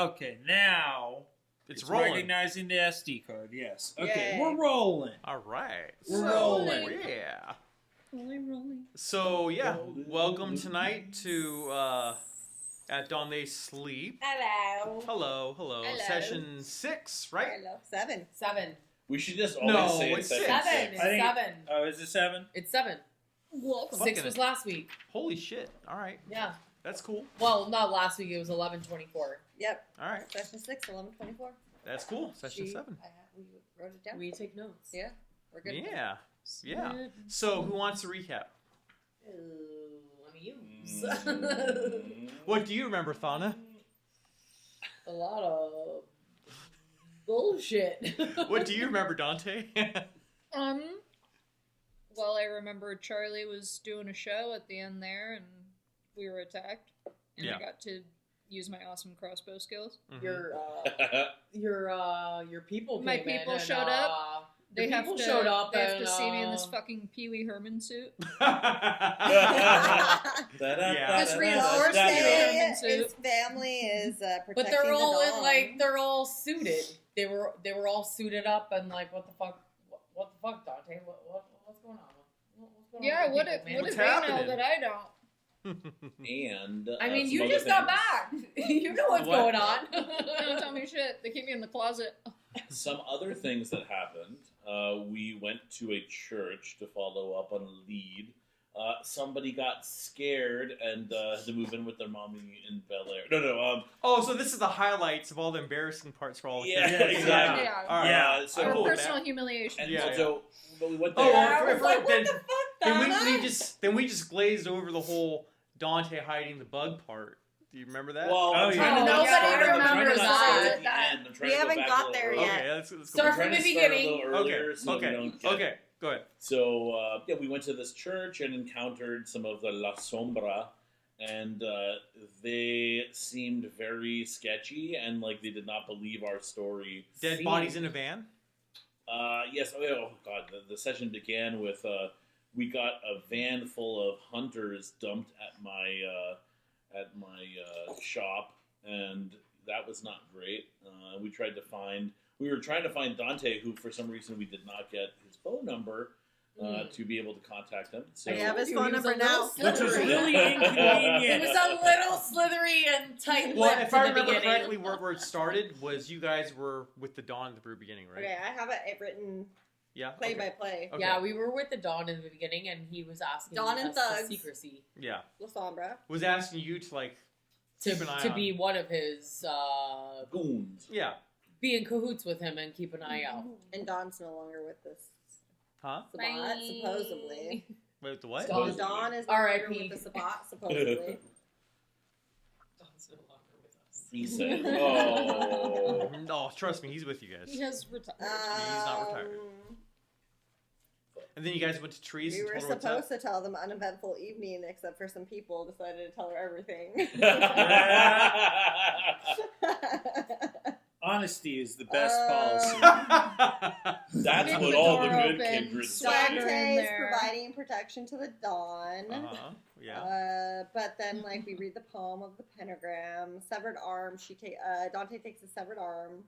Okay, now It's rolling. recognizing the SD card. Yes. Okay, Yay. we're rolling. All right. We're rolling. Yeah. Rolling. So yeah, welcome tonight to At Dawn They Sleep. Hello. Hello. Hello. Session 6, right? Hello. Seven. We should just No, always say it's it's six. session It's I think- 7. Oh, is it 7? It's 7. Welcome. Fucking 6 was last week. Holy shit! All right, Yeah. that's cool. Well, not last week. It was 11:24. Yep. All right, Session 6, 11:24. that's cool. Session 7. We wrote it down. We take notes. Yeah. We're good. Yeah. So who wants to recap? Let me use. What do you remember, Thana? A lot of bullshit. What do you remember, Dante? Well, I remember Charlie was doing a show at the end there, and we were attacked, and Yeah. I got to use my awesome crossbow skills. Mhm. Your people. My came in people and, showed up. Your They have people to showed up. They have and, to see me in this fucking Pee Wee Herman suit. Yeah. Just That's reinforce right. it. Yeah. His family is protecting But they're all the in dawn. like they're all suited. They were all suited up and like what the fuck Dante? What's going on? What's going Yeah, on what with if people, man? they happening? know that I don't? And I mean, some you other just got things. back. You know what's What? going on. Don't tell me shit. They keep me in the closet. Some other things that happened. We went to a church to follow up on a lead. Somebody got scared and had to move in with their mommy in Bel Air. No. Oh, so this is the highlights of all the embarrassing parts for all the Yeah, kids. exactly. Yeah. All right. Yeah, so Or cool with personal that. humiliation. And Yeah, so, but we went Oh, there. well, I was like, then- what the fuck, Then Donna? we just glazed over the whole Dante hiding the bug part. Do you remember that? Well, Oh, I'm trying to yeah. not Nobody start- I'm trying to remembers not that. start at the end. I'm trying We to go haven't back got a little there there earlier. yet. Okay, let's go. Start I'm from trying the to start a beginning. little earlier so we don't get... Okay, go ahead. So, we went to this church and encountered some of the La Sombra, and they seemed very sketchy, and like they did not believe our story. Dead bodies in a van? Yes, oh god, the session began with, we got a van full of hunters dumped at my shop, and that was not great. We were trying to find Dante, who for some reason we did not get his phone number, to be able to contact him. So I have his He phone was number a little now. Which was slithery. really It inconvenient. was a little slithery and tight-lipped Well, if in I the remember beginning. correctly, where it started was you guys were with the Dawn at the very beginning, right? Okay, I have it written Yeah. play by play. Okay. Yeah, we were with the Dawn in the beginning, and he was asking Dawn and us Thugs. to secrecy Yeah. La Sombra. Was asking you to like keep an eye to on. be one of his goons. Yeah. be in cahoots with him and keep an eye out. And Dawn's no longer with this Huh? Sabat, supposedly. Wait, the what? Dawn. Dawn is no R.I.P. longer with the Sabat, supposedly. Dawn's no longer with us. He said, "Oh, Oh, trust me, he's with you guys. He has retired. He's not retired. And then you guys went to trees. We and were told her what's up? supposed to tell them uneventful evening, except for some people decided to tell her everything. Honesty is the best policy. that's Keep what the all the door good open. kindreds Swagger say." in Dante is there. providing protection to the dawn. Uh-huh. Yeah. But then, like, we read the poem of the pentagram, severed arm. Dante takes a severed arm.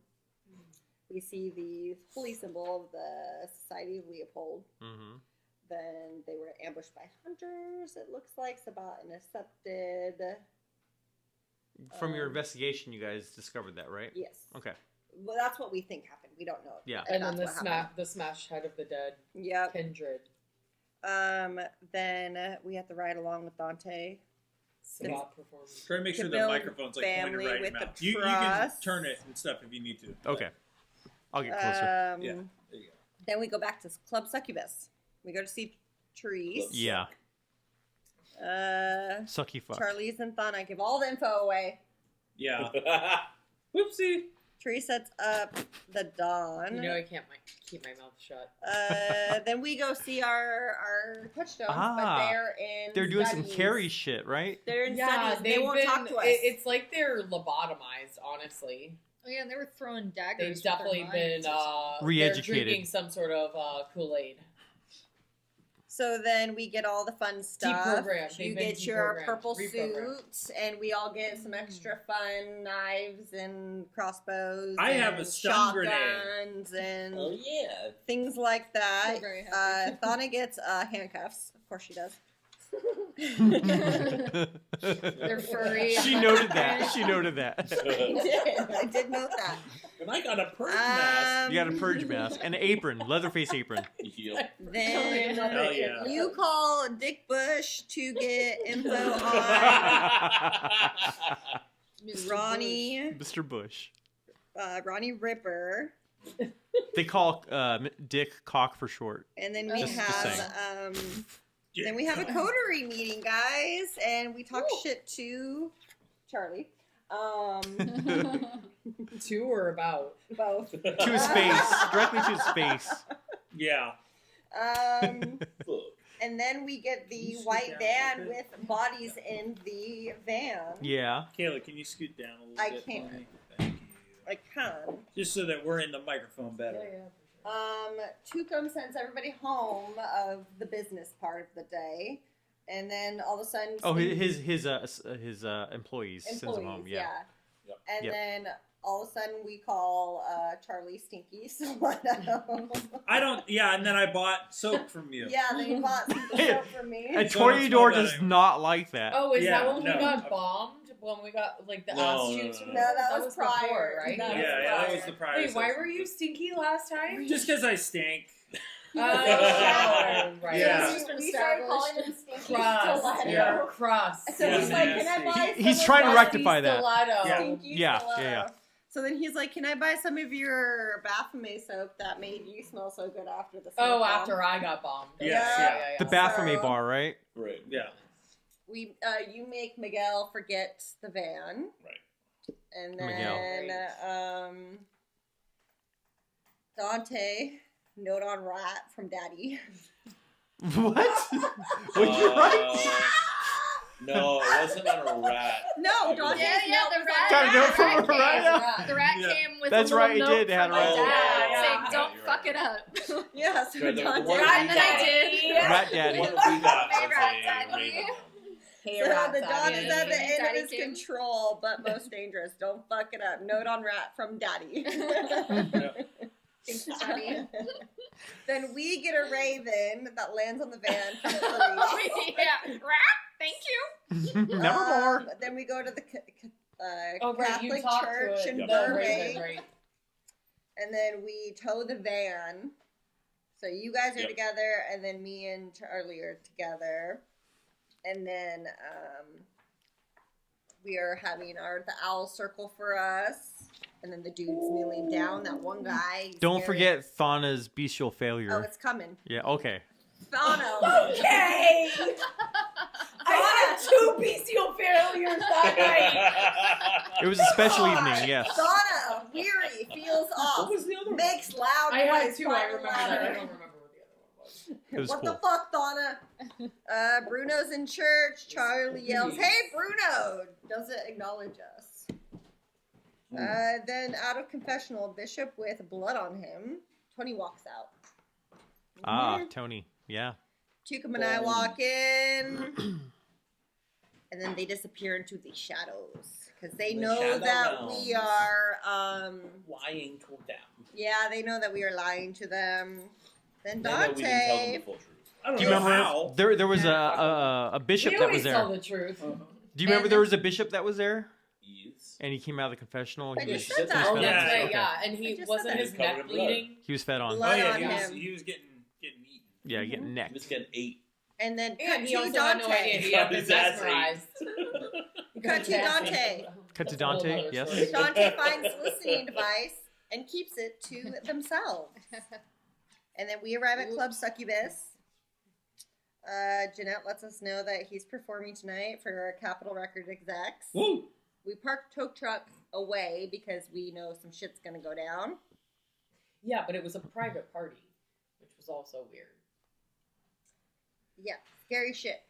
We see the holy symbol of the Society of Leopold. Mm-hmm. Then they were ambushed by hunters. It looks like Sabat intercepted. From your investigation, you guys discovered that, right? Yes. Okay. Well, that's what we think happened. We don't know. Yeah. if And then that's what happened. the smashed head of the dead Yep. kindred. Then we have to ride along with Dante. Sabat performance. Try to make To sure the build microphone's like pointed family right in your with mouth. the You can trust. turn it and stuff if you need to. Okay. I'll get closer. Yeah, there you go. Then we go back to Club Succubus. We go to see Therese. Yeah. Sucky fuck. Charlize and Thana give all the info away. Yeah. Whoopsie. Therese sets up the Dawn. You know I can't keep my mouth shut. Then we go see our touchstones, Ah, but they're in They're doing some studies. carry shit, right? They're in Yeah, studies. They won't talk to us. It's like they're lobotomized, honestly. Oh yeah, they were throwing daggers. They've with their definitely been minds or something. Re-educated. They're drinking some sort of Kool-Aid. So then we get all the fun stuff. Deprogrammed. You They've been get your deprogrammed, purple reprogrammed. suit, and we all get some extra fun knives and crossbows. I have and a stun grenade. shotguns and Oh yeah. things like that. We're very happy. Thana gets handcuffs. Of course she does. They're furry. She noted that. She noted that. I did note that. And I got a purge mask. You got a purge mask, an apron, Leatherface apron. Yep. Then Hell yeah. you call Dick Bush to get info on Mr. Ronnie, Mr. Bush. Ronnie Ripper, They call Dick Cock for short. and then we Just have then we have a coterie meeting, guys, and we talk shit to Charlie. Two or about? Both. To his face. Directly to his face. Yeah. Look. And then we get the You scoot white down a van little with bodies in the van. Yeah. Kayla, can you scoot down a little I bit can't. for me? Thank you. I can. Just so that we're in the microphone better. Tuk'em sends everybody home of the business part of the day, and then all of a sudden, Oh, his employees sends him home. Yeah. Yep. And Yep. then all of a sudden we call Charlie Stinky Stiletto. I don't. Yeah, and then I bought soap from you. Yeah, they bought some soap for me. And So don't Toreador smell that does anymore. not like that. Oh, is Yeah, that when no. we got bombed? When we got like the No, ass no, shoots? no, No, that was before, prior. right? That Yeah, was that prior. was the prior. Wait, why soap. were you stinky last time? Just because I stank. Oh, right. Yeah. We started calling him Stinky Crust. Stiletto. Yeah. Crust. So Yeah, he's like, "Can I nasty. buy?" He's some trying to of rectify your that. Stiletto. Yeah. Stinky Yeah, Stiletto?" yeah. So then he's like, "Can I buy some of your Baphomet soap that made you smell so good after the?" Oh, smoke after I got bombed. Yes, yeah. The Baphomet So- bar, right? Right. Yeah. we you make Miguel forget the van, Right. and Miguel. then Dante note on rat from Daddy. What? What'd you write? No, it wasn't on a rat. No, Dante. Yeah, the rat. Got a note the from rat a came- rat? The rat Yeah. came with That's a little right, it note did, it had from a my rat. dad Yeah, saying, yeah. "Don't You're fuck right. it up." Yeah, so Right, the Dante. one And then I we did. Rat Daddy. What we got Hey, was rat a daddy. rainbow. Hey, So rat the dog daddy. is at the Daddy end of his Kim. control, but most dangerous. Don't fuck it up. Note on rat from Daddy. Thanks, Daddy. Then we get a raven that lands on the van from police. Yeah, rat. Thank you. Nevermore. Then we go to the Oh, right, you Catholic talked church to in it. Burbank, Right. and then we tow the van. So you guys are Yep. together, and then me and Charlie are together, and then we are having the owl circle for us, and then the dude's kneeling down. That one guy. he's Don't scary. forget Thana's bestial Oh, failure. it's coming. Yeah, okay. Thano. Okay! I had two bestial failures that night. It was a special evening, yes. Thana, weary, feels off. What was the other one? Makes loud I had noise. two, I finally remember that. I louder. don't remember what the other one was. It was What cool. the fuck, Donna? Bruno's in church. Charlie yells, "Hey, Bruno!" Doesn't acknowledge us. Then out of confessional, Bishop with blood on him. Tony walks out. Ah, Tony. Yeah. Tuk'em and I walk in. And then they disappear into the shadows. Because they The know shadow that realms. we are, Lying to them. yeah, they know that we are lying to them. Then They know we didn't tell them Dante. the full truth. I don't Do you know remember how. there was a bishop We that always was there? tell the truth. Do you remember there was a bishop that was there? Yes. And he came out of the confessional. I He just was, said that. Oh, fed that's on. right, Okay. yeah. And I he just wasn't said his that. Covered neck in blood. bleeding. He was fed on. Blood Oh yeah, on he was, him. he was getting eaten. Yeah, getting He necked. was getting 8. And then cut And he to also had no idea Dante. he had been His ass mesmerized. Cut to Dante. Cut to That's a whole Dante, other yes. story. Dante finds listening device and keeps it to themselves. And then we arrive at Club Succubus. Jeanette lets us know that he's performing tonight for our Capitol Record execs. Woo! We parked tow truck away because we know some shit's gonna go down. Yeah, but it was a private party, which was also weird. Yeah, scary shit.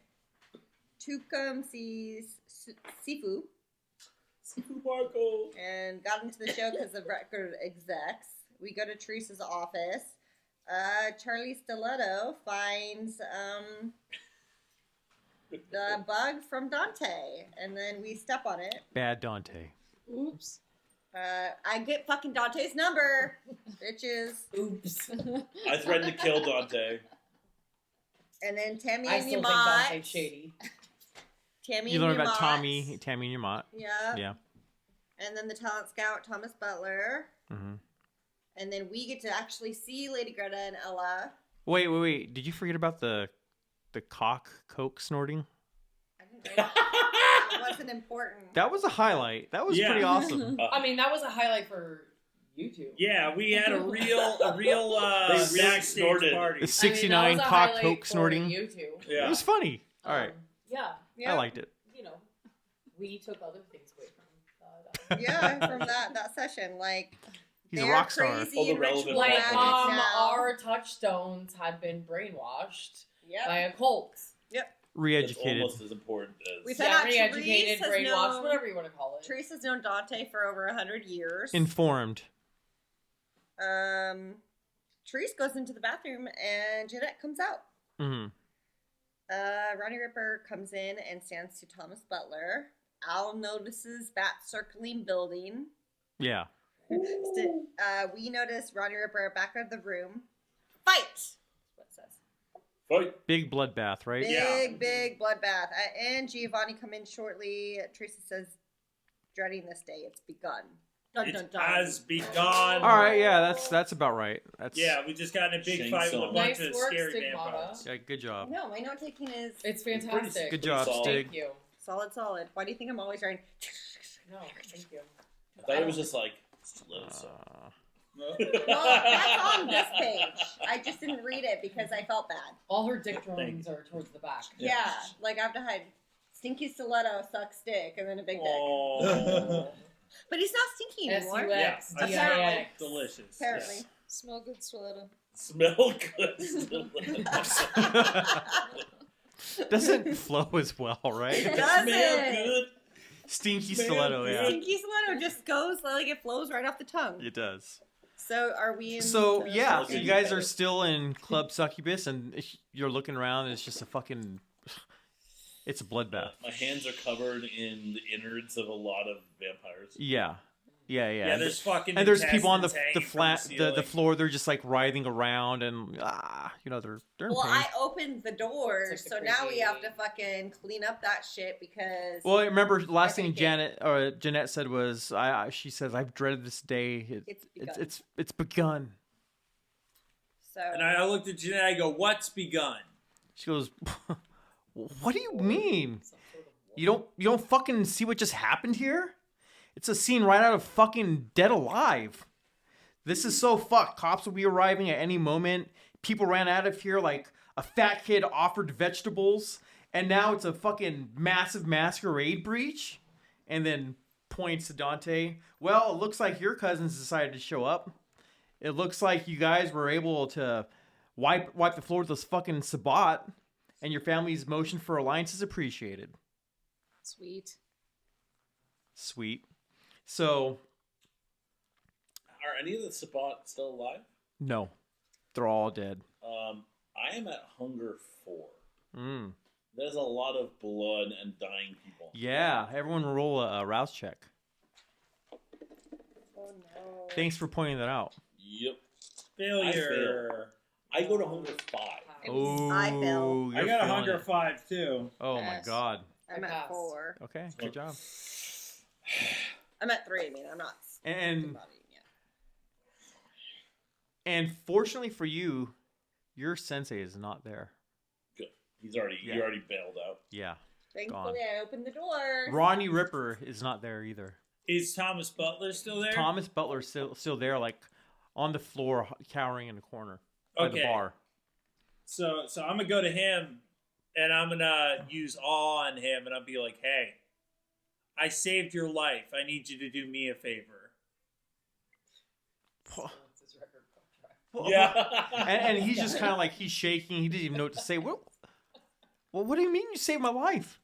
Tuk'em sees Sifu Sifu Marco. and got into the show because of record execs. We go to Teresa's office. Charly Stiletto finds the bug from Dante, and then we step on it. Bad Dante. Oops. I get fucking Dante's number, bitches. Oops. I threatened to kill Dante. And then Tammy I and still think Yamat. Dante's shady. Tammy You and learn about Yamat. Tammy and Yamat. Yeah. Yeah. And then the talent scout, Thomas Butler. Mm-hmm. And then we get to actually see Lady Greta and Ella. Wait. Did you forget about the coke snorting? I didn't know. It wasn't important. That was a highlight. That was Yeah. pretty awesome. I mean, that was a highlight for YouTube. Yeah, we had a real They really backstage snorted. party. The 69 that was a cock highlight coke for snorting. YouTube. It Yeah. was funny. All right. Yeah, I liked it. you know, we took other things away from. Yeah, from that session, like He's a they're rock star. crazy All the and relevant ritual Like, addicts now. our touchstones had been brainwashed by Yep. a cult. That's Re-educated. almost as important as. We've Yeah, had re-educated, Therese has brainwashed, known- whatever you want to call it. Teresa's known Dante for over 100 years. Informed. Therese goes into the bathroom and Jeanette comes out. Mm-hmm. Ronnie Ripper comes in and stands to Thomas Butler. Al notices Bat circling building. Yeah. We notice Ronnie Ripper back of the room. Fight! That's what it says. Fight. Big bloodbath, right? Big bloodbath. And Giovanni come in shortly. Teresa says, dreading this day. It's begun. Dun, It dun, dun. has begun. All right. Yeah, that's about right. That's Yeah, we just got in a big Shang fight with a Tsung. bunch Nice of work, scary Stigmata. vampires. Yeah, good job. No, my note taking is It's fantastic. Good job, solid. Stig. Thank you. solid. Why do you think I'm always writing? No, thank you. I thought it was just like stiletto. Well, that's on this page. I just didn't read it because I felt bad. All her dick drawings are towards the back. Yeah, like I have to hide stinky stiletto sucks dick and then a big dick. Oh. But he's not stinky anymore. Yeah, SUXDIX. delicious. Apparently. Yes. Smell good, stiletto. Smell good stiletto. Doesn't flow as well, It right? doesn't. Smell good. Stinky Smell stiletto, good. yeah. Stinky stiletto just goes like it flows right off the tongue. It does. So are we in? So the- yeah, Smells so you good. guys are still in Club Succubus, and you're looking around, and it's just a fucking, it's a bloodbath. My hands are covered in the innards of a lot of vampires. Yeah. Yeah, there's fucking and there's people on the intestines the hanging from flat the ceiling. floor. They're just like writhing around, and they're in Well, pain. I opened the doors, It's so like the now we crazy- have to fucking clean up that shit because. Well, I remember last thing Everything. Jeanette said was, she says, I've dreaded this day. It's begun. It's begun. So And I looked at Jeanette. I go, "What's begun?" She goes, what do you mean? Some sort of You don't fucking see what just happened here? It's a scene right out of fucking Dead Alive. This is so fucked. Cops will be arriving at any moment. People ran out of here like a fat kid offered vegetables, and now it's a fucking massive masquerade breach. And then points to Dante. Well, it looks like your cousins decided to show up. It looks like you guys were able to wipe the floor with this fucking Sabat, and your family's motion for alliance is appreciated. Sweet. Sweet. So, Are any of the Sabat still alive? no. They're all dead. I am at hunger 4. Mm. There's a lot of blood and dying people. Yeah, everyone roll a rouse check. Oh no. Thanks for pointing that out. Yep. Failure. I go to hunger 5. Oh, I failed. I you're got a feeling hunger it. 5 too. Oh my Yes. god. I'm I at passed. 4. Okay, good job. I'm at 3. I mean, I'm not. And embodying yet. and fortunately for you, your sensei is not there. Good. He already bailed out. Yeah. Thankfully, I opened the door. Ronnie Ripper is not there either. Is Thomas Butler still there? Thomas Butler's still there, like on the floor, cowering in the corner by the Okay. bar. So I'm gonna go to him, and I'm gonna use awe on him, and I'll be like, "Hey, I saved your life. I need you to do me a favor." What's his record contract? Yeah. And he's just kind of like, he's shaking. He didn't even know what to say. Well, what do you mean you saved my life?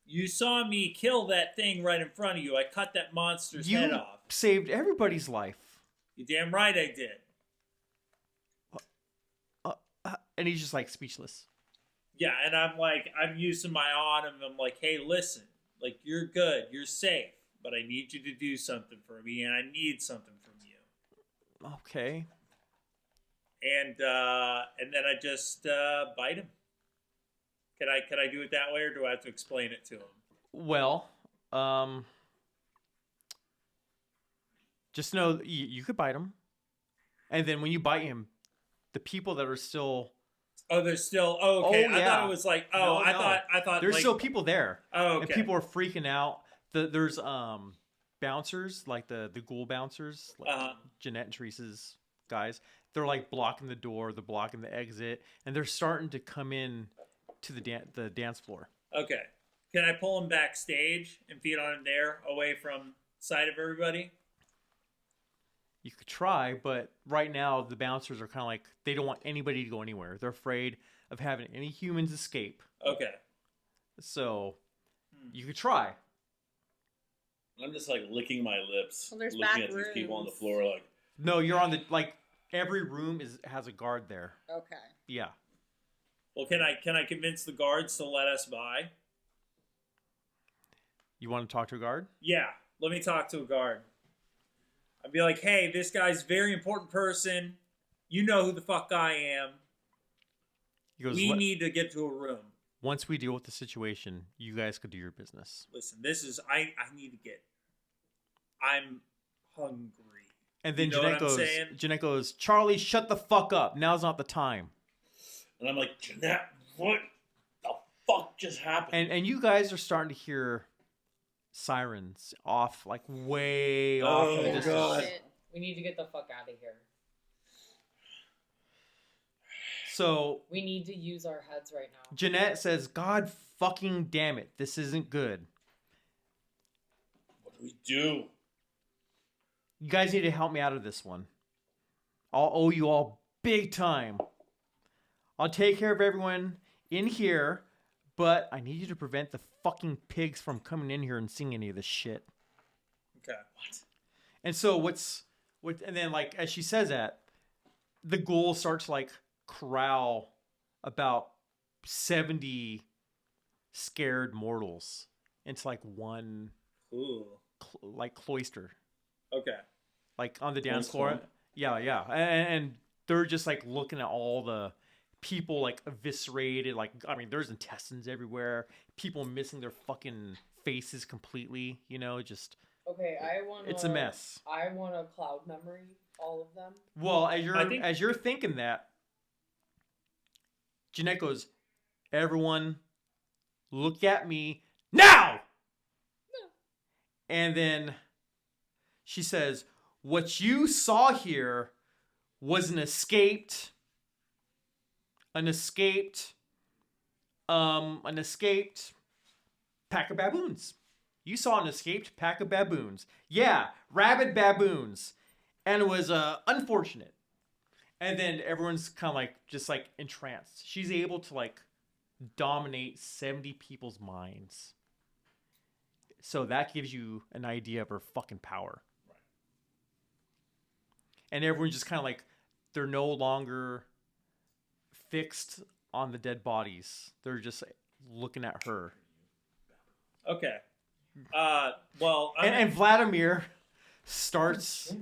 You saw me kill that thing right in front of you. I cut that monster's head You off. saved everybody's life. You damn right I did. And he's just like speechless. Yeah, and I'm using my on him. I'm like, hey, listen, like, you're good, you're safe, but I need you to do something for me, and I need something from you. Okay. And then I just bite him. Can I do it that way, or do I have to explain it to him? Well, just know you could bite him, and then when you bite him, the people that are still There's still. Oh, okay. Oh, I yeah. thought it was like. Oh, No, I no. thought. there's like, still people there, Oh, okay. and people are freaking out. There's bouncers, like the ghoul bouncers, like Jeanette and Teresa's guys. They're like blocking the door, they're blocking the exit, and they're starting to come in to the dance floor. Okay. Can I pull him backstage and feed on him there, away from sight of everybody? You could try, but right now the bouncers are kind of like they don't want anybody to go anywhere. They're afraid of having any humans escape. Okay. So you could try. I'm just like licking my lips, Well, there's looking back at these people on the rooms. floor, like. No, you're on the every room has a guard there. Okay. Yeah. Well, can I convince the guards to let us by? You want to talk to a guard? Yeah. Let me talk to a guard. I'd be like, hey, this guy's a very important person. You know who the fuck I am. He goes, We need to get to a room. once we deal with the situation, you guys could do your business. Listen, this is I need to get. I'm hungry. And then You know what I'm Jeanette saying? goes, Charlie, shut the fuck up. Now's not the time. And I'm like, Jeanette, what the fuck just happened? And you guys are starting to hear sirens off, like way off in the Oh, distance. God. Shit. We need to get the fuck out of here. So We need to use our heads right now. Jeanette says, God fucking damn it. This isn't good. What do we do? You guys need to help me out of this one. I'll owe you all big time. I'll take care of everyone in here, but I need you to prevent the fucking pigs from coming in here and seeing any of this shit. Okay. And so and then like as she says that, the ghoul starts to like corral about 70 scared mortals into like one Ooh. like cloister, Okay. like on the dance Nice floor. one. Yeah. And they're just like looking at all the people like eviscerated. Like, I mean, there's intestines everywhere. People missing their fucking faces completely. You know, just Okay, I want. it's a mess. I want a cloud memory, all of them. Well, I think- as you're thinking that, Jeanette goes, everyone, look at me now. And then she says, what you saw here was an escaped pack of baboons. You saw an escaped pack of baboons. Yeah, rabid baboons. And it was unfortunate. And then everyone's kind of like, just like entranced. She's able to like dominate 70 people's minds. So that gives you an idea of her fucking power. Right. And everyone's just kind of like, they're no longer fixed on the dead bodies. They're just looking at her. Okay. Well, And Vladimir starts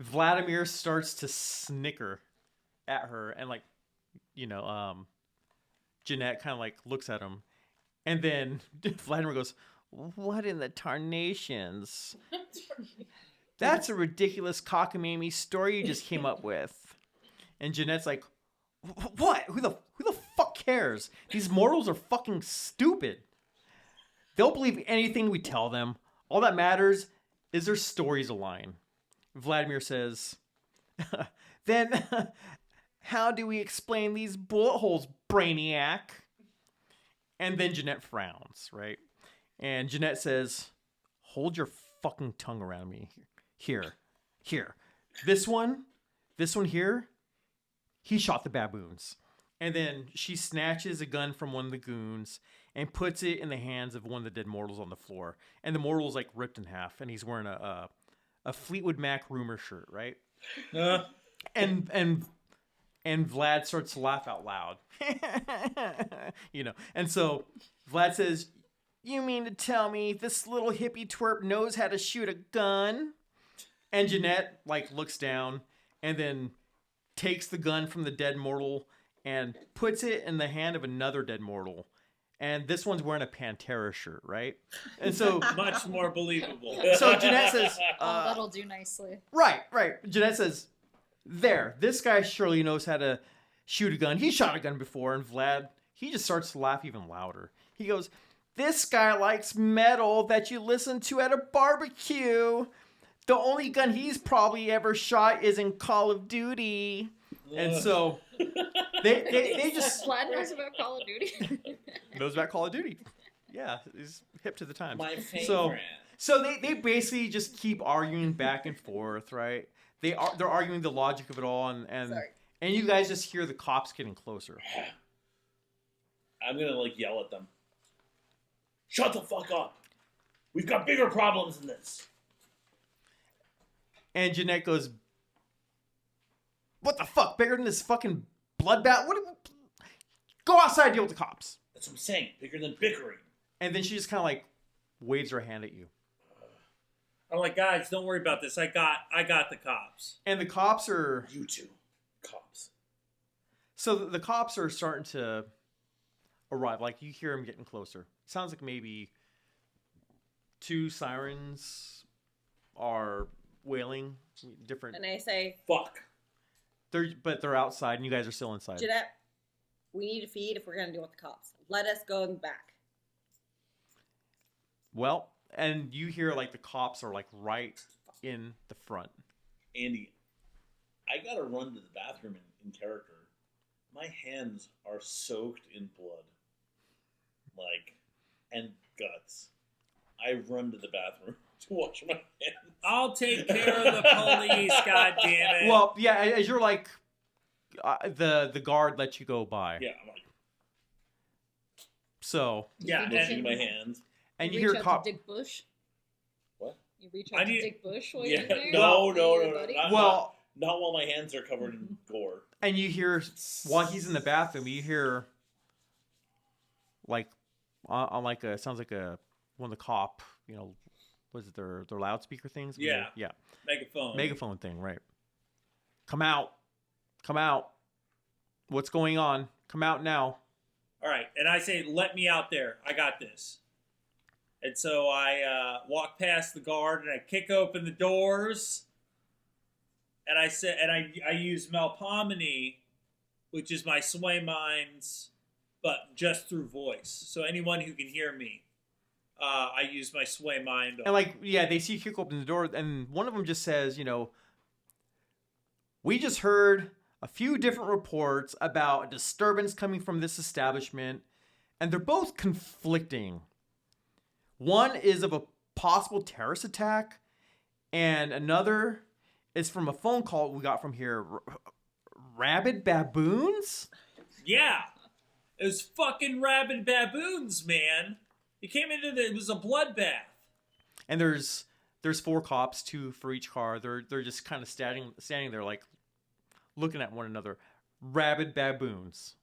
to snicker at her, and like, you know, Jeanette kind of like looks at him, and then Vladimir goes, "What in the tarnations? That's a ridiculous cockamamie story you just came up with." And Jeanette's like, "What? Who the fuck cares? These mortals are fucking stupid. They'll believe anything we tell them. All that matters is their stories align." Vladimir says, "Then how do we explain these bullet holes, Brainiac?" And then Jeanette frowns, right? And Jeanette says, "Hold your fucking tongue around me. Here. This one here, he shot the baboons." And then she snatches a gun from one of the goons and puts it in the hands of one of the dead mortals on the floor. And the mortal's like ripped in half, and he's wearing a Fleetwood Mac rumor shirt, right? And And Vlad starts to laugh out loud. And so Vlad says, "You mean to tell me this little hippie twerp knows how to shoot a gun?" And Jeanette, looks down and then takes the gun from the dead mortal and puts it in the hand of another dead mortal. And this one's wearing a Pantera shirt, right? And so... Much more believable. So Jeanette says... Oh, that'll do nicely. Right. Jeanette says, "There, this guy surely knows how to shoot a gun. He shot a gun before." And Vlad, he just starts to laugh even louder. He goes, "This guy likes metal that you listen to at a barbecue. The only gun he's probably ever shot is in Call of Duty." And so they just... Vlad knows about Call of Duty. knows about Call of Duty. Yeah, he's hip to the times. My favorite. So they basically just keep arguing back and forth, right? They're arguing the logic of it all, and you guys just hear the cops getting closer. I'm gonna yell at them. Shut the fuck up. We've got bigger problems than this. And Jeanette goes, "What the fuck? Bigger than this fucking bloodbath? Go outside and deal with the cops." That's what I'm saying. Bigger than bickering. And then she just kind of waves her hand at you. I'm like, "Guys, don't worry about this. I got the cops." And the cops are... You two. Cops. So the cops are starting to arrive. You hear them getting closer. Sounds like maybe 2 sirens are wailing. Different... And I say, Fuck. They're outside, and you guys are still inside. Jeanette, we need to feed if we're going to deal with the cops. Let us go in the back. Well, and you hear the cops are right in the front. Andy, I gotta run to the bathroom in character. My hands are soaked in blood. And guts. I run to the bathroom to wash my hands. I'll take care of the police, God damn it. Well, yeah, as you're the guard lets you go by. Yeah, I'm So. Yeah, washing my hands. And you hear reach out cop. to Dick Bush. What? You reach out to Dick Bush while Yeah, you're there? no. Not while my hands are covered in gore. And you hear, while he's in the bathroom, you hear, sounds like one of the cop, was it their loudspeaker things? Yeah. Yeah. Megaphone thing, right. Come out. What's going on? Come out now. All right, and I say, "Let me out there. I got this." And so I walk past the guard and I kick open the doors. And I said, I use Melpomene, which is my sway minds, but just through voice. So anyone who can hear me, I use my sway mind. And they see you kick open the door, and one of them just says, "We just heard a few different reports about a disturbance coming from this establishment, and they're both conflicting. One is of a possible terrorist attack, and another is from a phone call we got from here. Rabid baboons?" Yeah. It was fucking rabid baboons, man. It came it was a bloodbath. And there's 4 cops, 2 for each car. They're just kind of standing there looking at one another. Rabid baboons.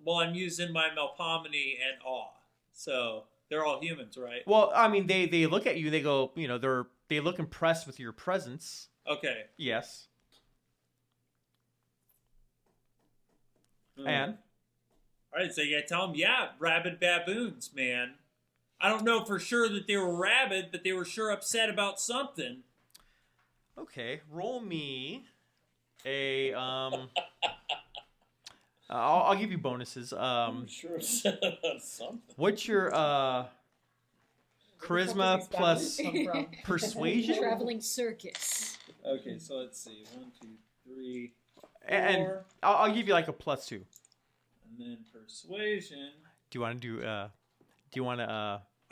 Well, I'm using my Melpomene and awe. So they're all humans, right? Well, I mean, they look at you. They go, they look impressed with your presence. Okay. Yes. And? All right, so you gotta tell them, rabid baboons, man. I don't know for sure that they were rabid, but they were sure upset about something. Okay, roll me a I'll give you bonuses. I'm sure upset about something. What's your charisma plus persuasion? Traveling circus. Okay, so let's see. 1, 2, 3, 4. And I'll give you a +2. And then persuasion. Do you want to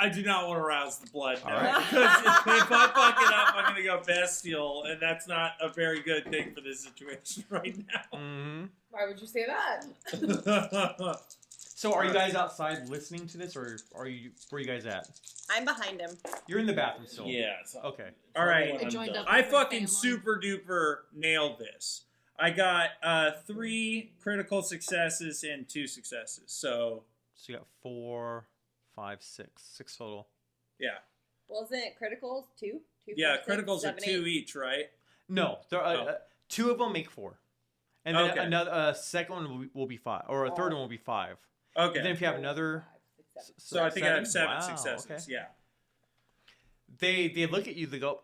I do not want to rouse the blood now. All right. Because if I fuck it up, I'm going to go bestial, and that's not a very good thing for this situation right now. Mm-hmm. Why would you say that? So are you guys outside listening to this, or where are you guys at? I'm behind him. You're in the bathroom still. Yeah. Okay. All right. I joined up. I with my fucking family. super duper nailed this. I got 3 critical successes and 2 successes. So you got 4, 5, 6. 6 total. yeah. Wasn't it criticals? 2? 2 Yeah, 4, 6, criticals are 7, 2 8? each, right? No, there are, 2 of them make 4. And then Okay. another second one will be 5. Or a third one will be 5. Okay. And then if you have another... 5, 6, 7. So I think I have 7 Wow, successes. okay. Yeah. They look at you, they go...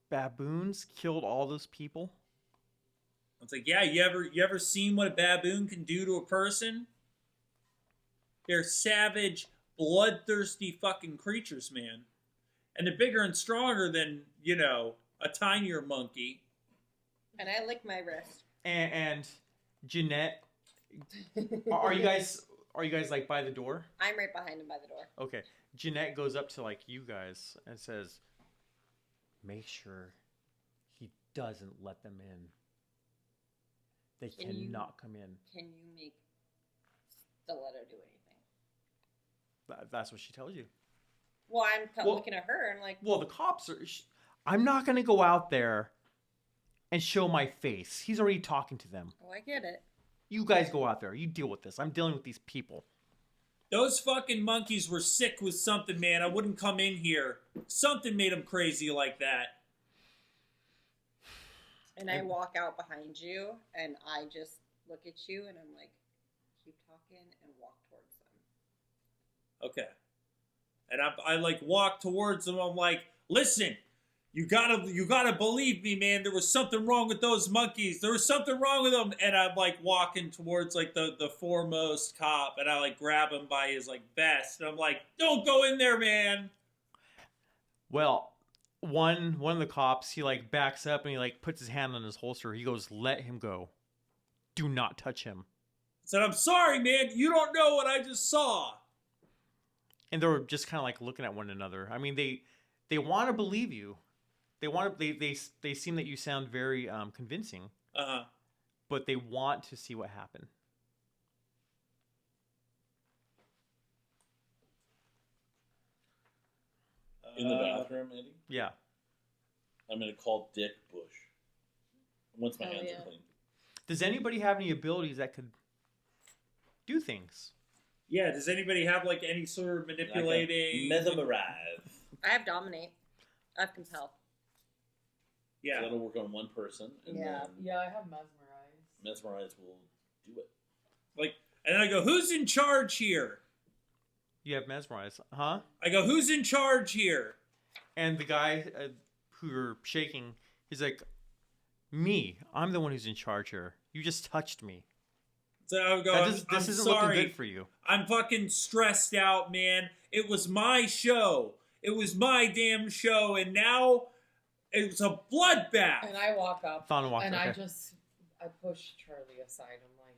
Baboons killed all those people? It's like, yeah, you ever seen what a baboon can do to a person? They're savage, bloodthirsty fucking creatures, man. And they're bigger and stronger than, a tinier monkey. And I lick my wrist. And Jeanette, are you guys like by the door? I'm right behind him by the door. Okay. Jeanette goes up to like you guys and says, make sure he doesn't let them in. They cannot come in. Can you make Stiletto do anything? That's what she tells you. Well, I'm looking at her and like... Well, the cops are... I'm not going to go out there and show my face. He's already talking to them. Oh, I get it. You guys go out there. You deal with this. I'm dealing with these people. Those fucking monkeys were sick with something, man. I wouldn't come in here. Something made them crazy like that. And I walk out behind you, and I just look at you, and I'm like, keep talking, and walk towards them. Okay. And I like walk towards them. I'm like, listen, you gotta believe me, man. There was something wrong with those monkeys. There was something wrong with them. And I'm like walking towards like the foremost cop, and I like grab him by his like vest, and I'm like, don't go in there, man. Well, one of the cops, he like backs up and he like puts his hand on his holster. He goes, let him go. Do not touch him. I said, I'm sorry, man. You don't know what I just saw. And they were just kind of like looking at one another. I mean, they want to believe you. They seem that you sound very convincing. Uh-huh. But they want to see what happened. In the bathroom, Eddie? Yeah. I'm going to call Dick Bush. Once my Oh, hands yeah. are clean. Does anybody have any abilities that could do things? Yeah, does anybody have like any sort of manipulating? Mesmerize. I have Dominate. I have Compel. Yeah. So that'll work on one person, and Yeah. then Yeah, I have mesmerized. Mesmerize will do it. Like, and then I go, who's in charge here? You have mesmerized, huh? I go, who's in charge here? And the guy who you're shaking, he's like, me. I'm the one who's in charge here. You just touched me. So I go, This I'm isn't sorry. looking good for you. I'm fucking stressed out, man. It was my show. It was my damn show, and now it's a bloodbath. And I walk up, Fauna walks and up, I okay. push Charlie aside. I'm like,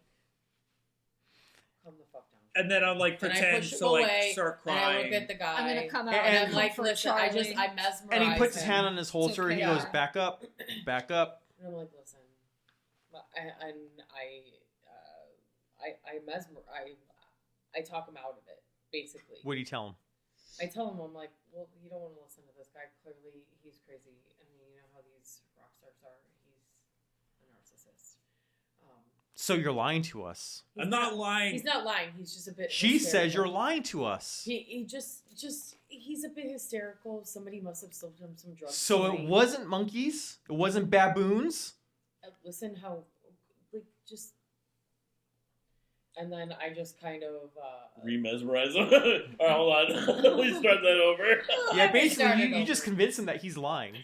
calm the fuck down. And then I'm like And I pretend push him to like away, start And I crying. look at the guy. I'm gonna come out And and I'm like, comfort listen, Charlie. I mesmerize And he puts his him. hand on his holster and he okay. goes, back up, back up. And I'm like, listen, I talk him out of it, basically. What do you tell him? I tell him, I'm like, well, you don't want to listen to this guy. Clearly, he's crazy. I mean, you know how these rock stars are. He's a narcissist. So you're lying to us. He's I'm not lying. He's not lying. He's just a bit. She says you're hysterical. lying to us. He just he's a bit hysterical. Somebody must have sold him some drugs. So it wasn't monkeys? It wasn't baboons? Listen how, like, just. And then I just kind of. Re-mesmerize him. All right, hold on. Let me start that over. Yeah, basically, started you over. just convince him that he's lying.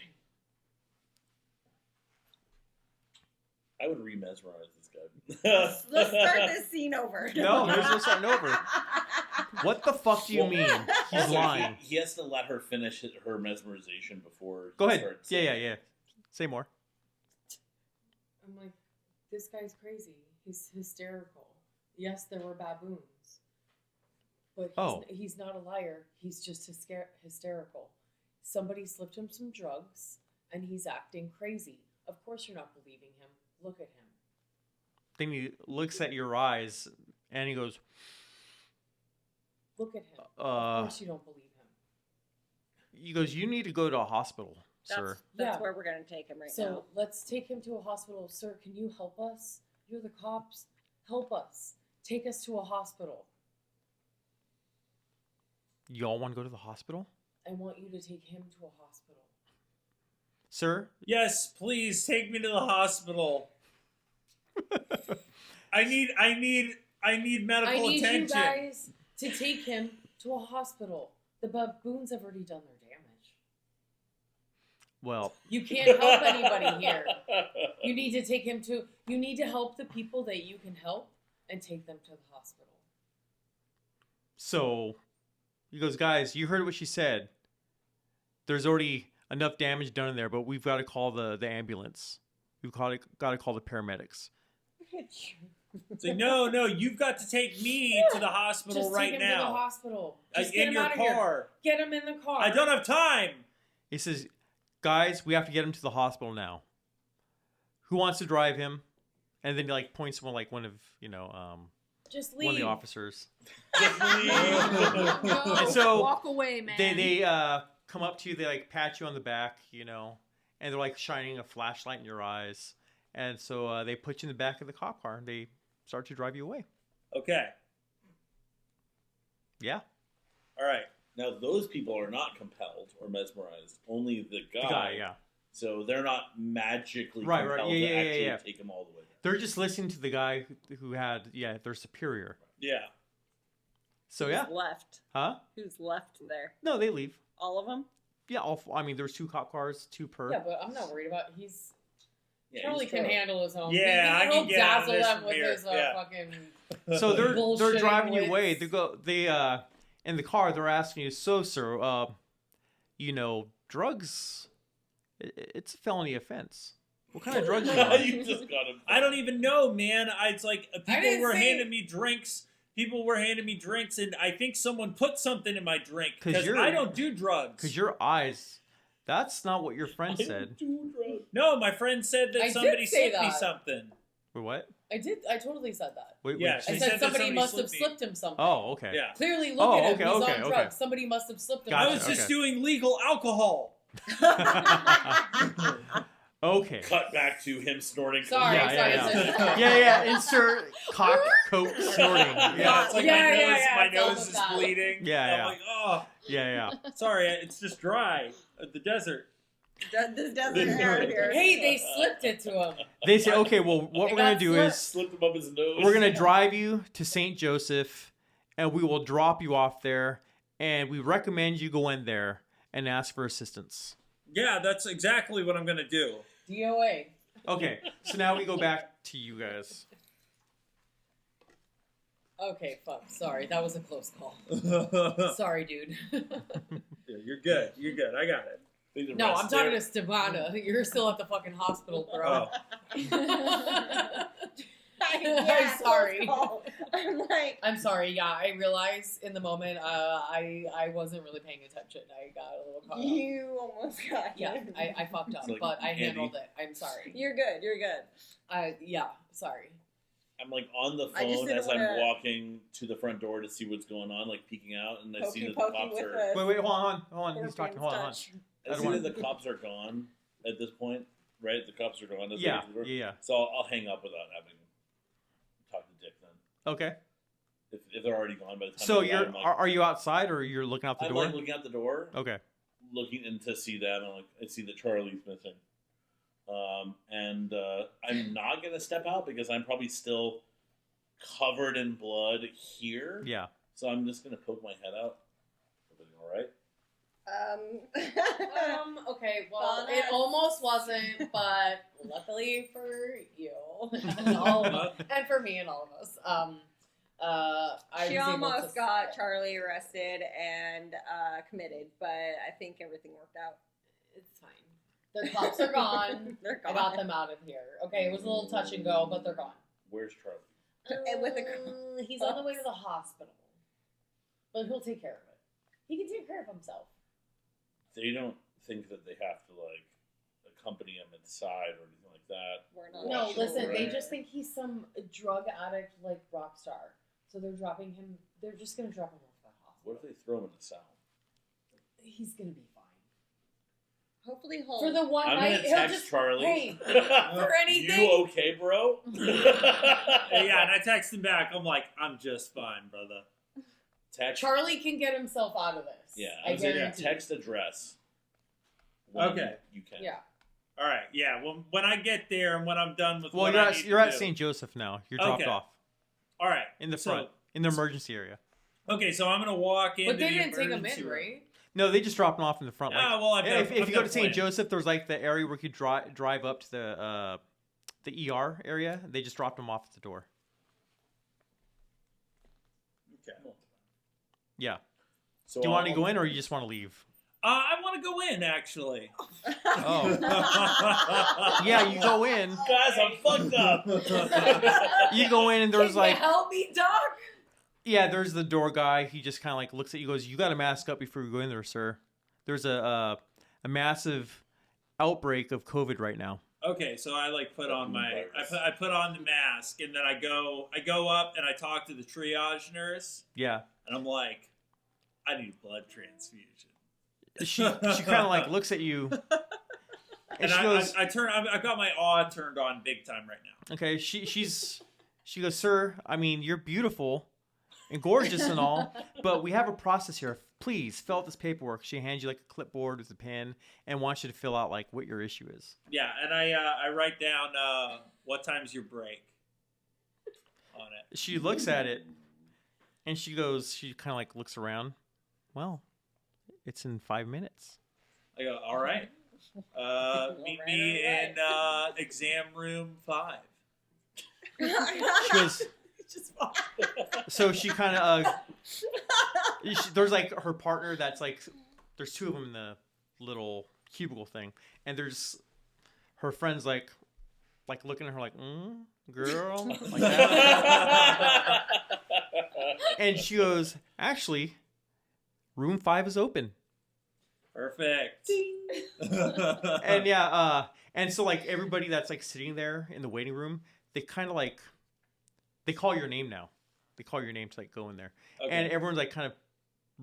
I would re-mesmerize this guy. Let's start this scene over. No, there's no starting over. What the fuck do you mean? He's Also, lying. He has to let her finish her mesmerization before. Go he ahead. starts. Yeah. Say more. I'm like, this guy's crazy. He's hysterical. Yes, there were baboons. But he's not a liar. He's just hysterical. Somebody slipped him some drugs, and he's acting crazy. Of course you're not believing him. Look at him. Then he looks at your eyes and he goes, Look at him. Of uh, course you don't believe him. he goes, you need to go to a hospital. sir. That's Yeah. where we're gonna take him right So now. let's take him to a hospital. Sir, can you help us? You're the cops. Help us. Take us to a hospital. Y'all want to go to the hospital? I want you to take him to a hospital. Sir? Yes, please take me to the hospital. I need medical I need attention. you guys to take him to a hospital. The baboons have already done their damage. Well, You can't help anybody here. You need to take him to. You need to help the people that you can help and take them to the hospital. so he goes, guys, you heard what she said. There's already enough damage done in there, but we've got to call the ambulance. We've got to call the paramedics. It's like, no, you've got to take me to the hospital Just right take him now. to the hospital. Just get In him your out of here. car. Get him in the car. I don't have time. He says, guys, we have to get him to the hospital now. Who wants to drive him? And then he like points to one of Just leave. one of the officers. No, And so walk away, man. They come up to you, they like pat you on the back, and they're like shining a flashlight in your eyes. And so they put you in the back of the cop car and they start to drive you away. Okay. Yeah. All right. Now, those people are not compelled or mesmerized. Only the guy. The guy, yeah. So they're not magically Right, compelled yeah, to yeah, actually yeah. take him all the way there. They're just listening to the guy who had, their superior. Yeah. So, Who's yeah. left? Huh? Who's left there? No, they leave. All of them? Yeah, there's 2 cop cars, 2 per. Yeah, but I'm not worried about. He's Yeah, Charlie he's can Charlie. handle his own. Yeah, I he'll can get out of dazzle this them from with here. his Yeah. fucking. So they're Bullshitting driving you with- away. They in the car they're asking you, so sir, drugs, it's a felony offense. What kind of drugs you on? You just got him. I don't even know, man. It's like people didn't were say- handing me drinks. People were handing me drinks, and I think someone put something in my drink 'Cause because you're- I don't do drugs. Because your eyes, that's not what your friend said. No, my friend said that I did somebody say sent me that. something. Wait, what? I did. I totally said that. Wait, Yeah, wait, she I she- said said that somebody must have slipped me. slipped him something. Oh, okay. Yeah. Clearly, look Oh, at him. okay, He's okay, on okay. drugs. Somebody must have slipped him. Gotcha. I was just okay. doing legal alcohol. Okay. Cut back to him snorting. Sorry, Yeah, sorry. yeah, yeah. Insert cock coke snorting. Yeah, Yeah, it's like Yeah, my nose, yeah, yeah, my it's all nose of is that. bleeding. Yeah, And I'm yeah. like, oh, yeah. sorry, it's just dry at the desert. This doesn't air here. Hey, they slipped it to him. They say, okay, well, what They we're gonna got do slipped. is Slipped him up his nose. we're gonna drive you to St. Joseph, and we will drop you off there, and we recommend you go in there and ask for assistance. Yeah, that's exactly what I'm gonna do. DOA. Okay, so now we go back to you guys. Okay, fuck. Sorry, that was a close call. Yeah, Sorry, dude. you're good. You're good. I got it. They No, I'm arrest talking him. to Stefana. You're still at the fucking hospital, bro. Oh. I'm sorry. I'm like, I'm sorry. Yeah, I realized in the moment I wasn't really paying attention. I got a little caught up. you almost got Yeah, it. I fucked up, It's like but I Andy. handled it. I'm sorry. You're good. You're good. Yeah, sorry. I'm like on the I just phone didn't as I'm wanna- walking to the front door to see what's going on, like peeking out, and I see that the Pokey cops with are. the Wait, hold on. He's scorpion's talking. Hold on. touch. I I don't see wanna- that the cops are gone at this point, right? The cops are gone. As Yeah, they were. yeah. So I'll hang up without having talked to Dick then. Okay. If they're already gone by the time. So they're you're out, I'm like, are you outside or you're looking out the I'm door? like looking out the door, Okay. looking in to see them, and like I see that Charlie's missing. I'm not gonna step out because I'm probably still covered in blood here. Yeah. So I'm just gonna poke my head out. Everything all right? Okay, well, Fauna. it almost wasn't, but luckily for you and all of us, and for me and all of us, I She was able almost to got Charlie arrested and committed, but I think everything worked out. It's fine. The cops are gone. They're I gone. got them out of here. Okay, it was a little touch and go, but they're gone. Where's Charlie? And with the He's on the way to the hospital, but he'll take care of it. He can take care of himself. They don't think that they have to like accompany him inside or anything like that. We're not No, sure. listen, they just think he's some drug addict like rock star. So they're dropping him. They're just gonna drop him off at the hospital. What if they throw him in the cell? He's gonna be fine. Hopefully he'll... For the one I'm night, gonna he'll text just Charlie. Hey, for anything. You okay, bro? Yeah, and I text him back. I'm like, I'm just fine, brother. Text. Charlie can get himself out of this. Yeah, I was saying guarantee. text address. When Okay. You can. Yeah. All right, yeah. When I get there and when I'm done with Well, what you're I at, need you're to at do. St. Joseph now. You're dropped Okay. off All right. in the So- front, in the emergency area. Okay, so I'm gonna walk into But they the didn't take him emergency in, room. right? No, they just dropped him off in the front. Like, Ah, well, I've got, if I've you go got to a St. plan. Joseph, there's like the area where you drive up to the ER area. They just dropped him off at the door. Okay. Yeah. So Do you want to go in or you just want to leave? I want to go in actually. Oh. Yeah, you go in. Guys, I'm fucked up. You go in and there's Can like, you help me, Doc? yeah, there's the door guy. He just kind of like looks at you, goes, "You got to mask up before you go in there, sir. There's a massive outbreak of COVID right now." Okay, so I like put on I put on the mask and then I go up and I talk to the triage nurse Yeah. and I'm like, I need a blood transfusion. She kind of like looks at you, and she goes, I've got my awe turned on big time right now. "Okay." She goes, "Sir, I mean, you're beautiful and gorgeous and all, but we have a process here. Please fill out this paperwork." She hands you like a clipboard with a pen and wants you to fill out like what your issue is. Yeah, and I write down what time's your break on it. She looks at it and she kind of like looks around. "Well, it's in 5 minutes." I go, all right. Meet me in exam room 5. She goes, so she kind of there's like her partner that's like, there's two of them in the little cubicle thing, and there's her friends like looking at her like, girl, like that. And she goes, "Actually, room 5 is open." Perfect. And yeah, and so like everybody that's like sitting there in the waiting room, they kind of like, they call your name now. They call your name to like go in there. Okay. And everyone's like kind of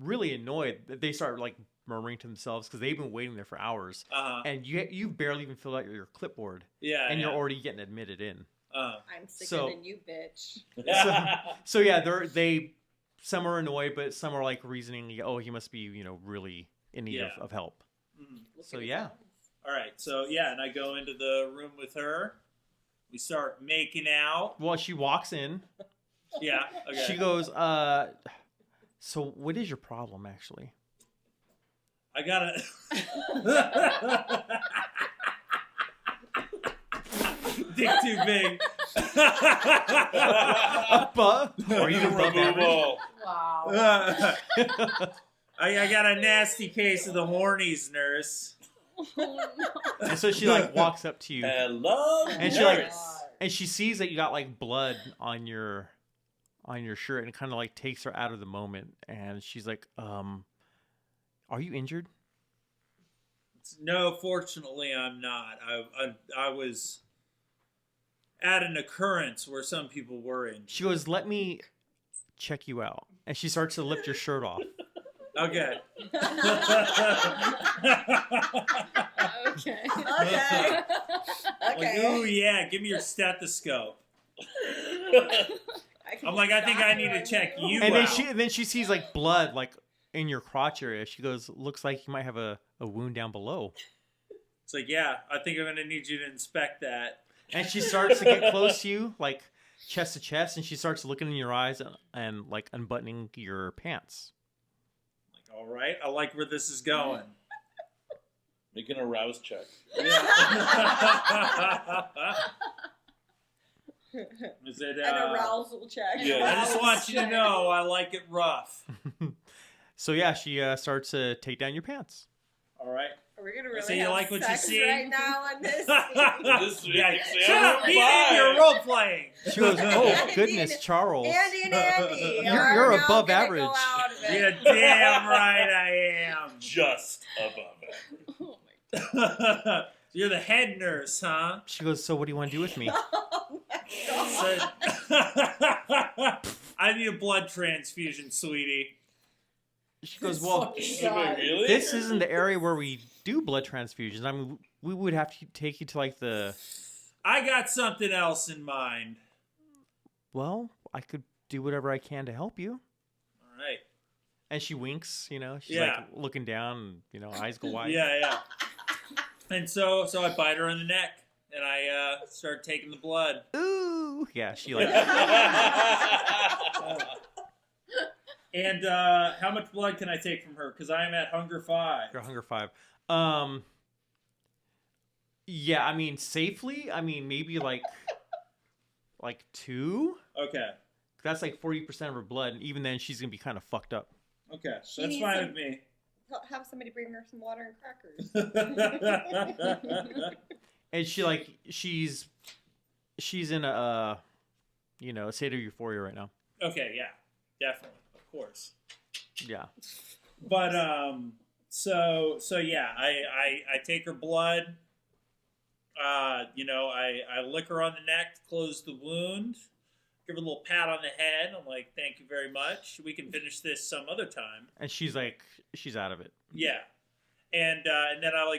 really annoyed. They start like murmuring to themselves because they've been waiting there for hours. And you barely even filled out your clipboard. Yeah. And you're already getting admitted in. I'm sicker So- than you, bitch. So yeah, some are annoyed, but some are like reasoning, oh, he must be, really in need of help. Mhm. So yeah. All right. So yeah, and I go into the room with her. We start making out. Well, she walks in. Yeah. Okay. She goes, so what is your problem actually? I gotta. Dick too big. Are you above average? Removal. Wow. I got a nasty case of the hornies, nurse. Oh, no. And so she like walks up to you, Hello. and she nurse. like, and she sees that you got like blood on your shirt, and it kind of like takes her out of the moment. And she's like, "Are you injured?" No, fortunately, I'm not. I was at an occurrence where some people were injured. She goes, "Let me check you out," and she starts to lift your shirt off. Okay. Okay. Okay. Like, Okay. ooh, yeah, give me your stethoscope. I'm like, I think I need to check you And out. then she sees like blood like in your crotch area. She goes, "Looks like you might have a wound down below." It's like, yeah, I think I'm going to need you to inspect that. And she starts to get close to you, like chest to chest, and she starts looking in your eyes and like unbuttoning your pants. Like, all right, I like where this is going. Making a rouse check. Is it, An arousal check. Yeah. I just want you to know I like it rough. So yeah, she starts to take down your pants. All right. Are we gonna really So you have like what you sex see? right now on this? This week, Yeah, exam shut up, room be five. in your role playing. She goes, "Oh Andy goodness, and- Charles." Andy and Andy. You're are now above gonna average. Go out of it. You're damn right I am. Just above it. Oh my God. You're the head nurse, huh? She goes, "So what do you want to do with me?" Oh my God. So, I need a blood transfusion, sweetie. she goes, well, Really? this isn't the area where we do blood transfusions. I mean, we would have to take you to like the. I got something else in mind. Well, I could do whatever I can to help you. All right. And she winks, she's like looking down, and, eyes go wide. Yeah. And so I bite her on the neck, and I start taking the blood. Ooh, yeah, she like. And how much blood can I take from her? Because I am at hunger 5. You're hunger 5. Yeah, I mean, safely. I mean, maybe like 2. Okay. That's like 40% of her blood, and even then, she's gonna be kind of fucked up. Okay, She that's needs fine some- with me. Have somebody bring her some water and crackers. And she's in a state of euphoria right now. Okay, yeah, definitely, of course. Yeah. But so yeah, I take her blood. I lick her on the neck to close the wound. Give her a little pat on the head. I'm like, thank you very much. We can finish this some other time. And she's out of it. Yeah. And then I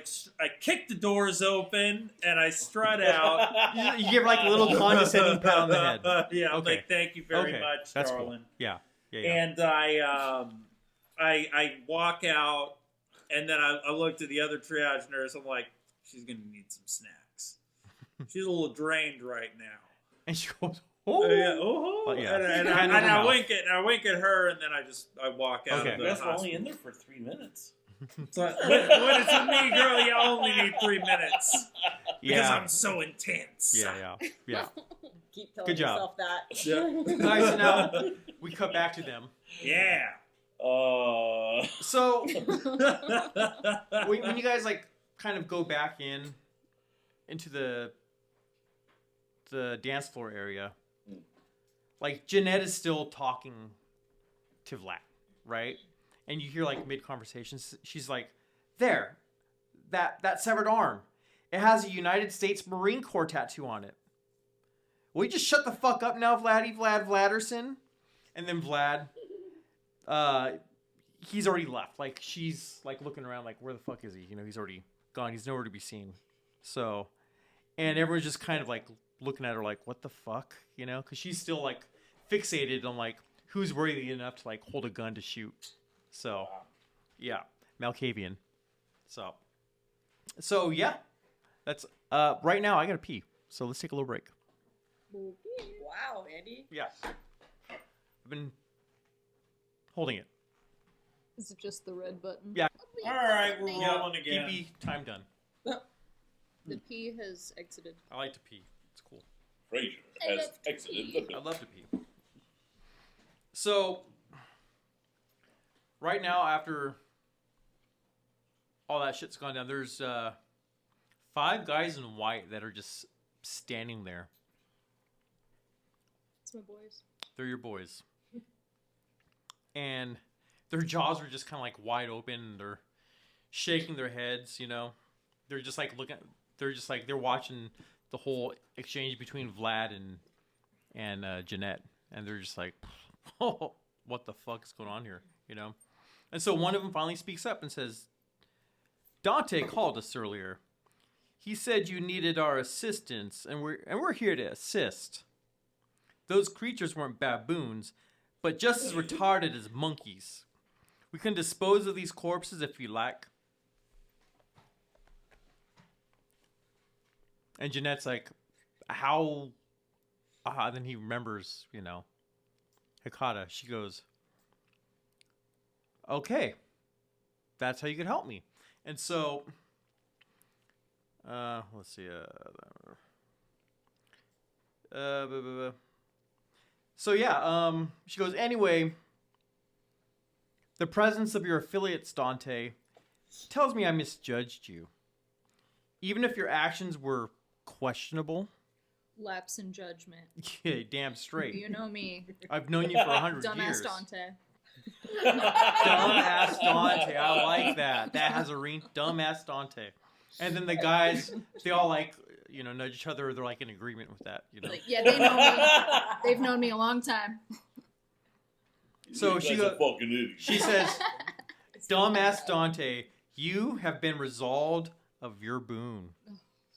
kick the doors open and I strut out. You give her like a little condescending pat on the head. Yeah, I'm Okay. like, thank you very much, That's darling. cool. Yeah. And I walk out, and then I look to the other triage nurse. I'm like, she's gonna need some snacks. She's a little drained right now. And she goes, And I wink at her, and then I walk out. Okay. Of the You guys were hospital. only in there for 3 minutes. But when it's with me, girl, you only need 3 minutes because Yeah. I'm so intense. Yeah. Keep telling Good job. yourself that. Yeah. Alright, so now we cut back to them. Yeah. So when you guys like kind of go back into the dance floor area, like Jeanette is still talking to Vlad, right? And you hear like mid conversations, she's like, "There, that severed arm. It has a United States Marine Corps tattoo on it. Will you just shut the fuck up now, Vladerson?" And then Vlad, he's already left. Like she's like looking around, like where the fuck is he? He's already gone. He's nowhere to be seen. So, and everyone's just kind of like looking at her, like, what the fuck, Because she's still like fixated on like who's worthy enough to like hold a gun to shoot. So, yeah, Malkavian. So yeah, that's right now. I gotta pee. So let's take a little break. Wow, Andy. Yeah, I've been holding it. Is it just the red button? Yeah. All right, we're rolling again. Pee. Time done. The P has exited. I like to pee. It's cool. Fraser I has love to exited pee. the I building. love to pee. So, right now, after all that shit's gone down, there's 5 guys in white that are just standing there. It's my boys. They're your boys. And their jaws are just kind of like wide open. And they're shaking their heads, They're just like they're watching the whole exchange between Vlad and Jeanette. And they're just like, oh, what the fuck is going on here, And so one of them finally speaks up and says, "Dante called us earlier. He said you needed our assistance, and we're here to assist. Those creatures weren't baboons, but just as retarded as monkeys. We can dispose of these corpses if you like." And Jeanette's like, "How?" Then he remembers, Hikata. She goes, "Okay, that's how you could help me." And so, let's see. So yeah, she goes, "Anyway, the presence of your affiliates, Dante, tells me I misjudged you. Even if your actions were questionable." Lapse in judgment. Yeah, damn straight. You know me. I've known you for 100 Dumbass years. Dante. Dumbass Dante. I like that. That has a ring. Dumbass Dante. And then the guys, they all like, nudge each other. They're like in agreement with that. Like, yeah, they know me. They've known me a long time. So You she guys are go- fucking idiots. She says, Dumbass Dante, you have been resolved of your boon. Oh,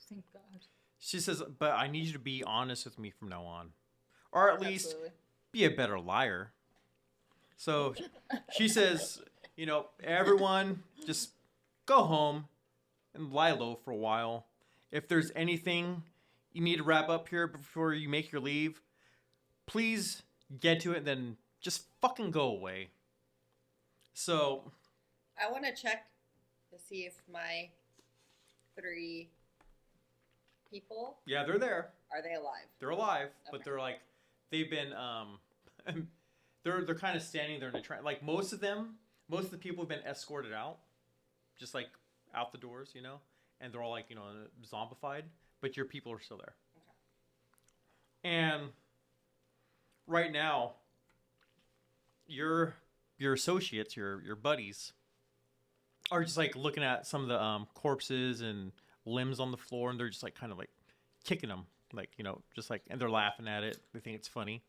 thank God. She says, but I need you to be honest with me from now on. Or at least Absolutely. be a better liar. So she says, everyone just go home and lie low for a while. If there's anything you need to wrap up here before you make your leave, please get to it and then just fucking go away. So I want to check to see if my 3 people yeah, they're there. are they alive? They're alive, but Okay. they're like, they've been, they're kind of standing there in a trance. Like most of the people have been escorted out, just like out the doors, and they're all like, zombified, but your people are still there. Okay. And right now, your associates, your buddies, are just like looking at some of the corpses and limbs on the floor, and they're just like kind of like kicking them, like just like, and they're laughing at it. They think it's funny,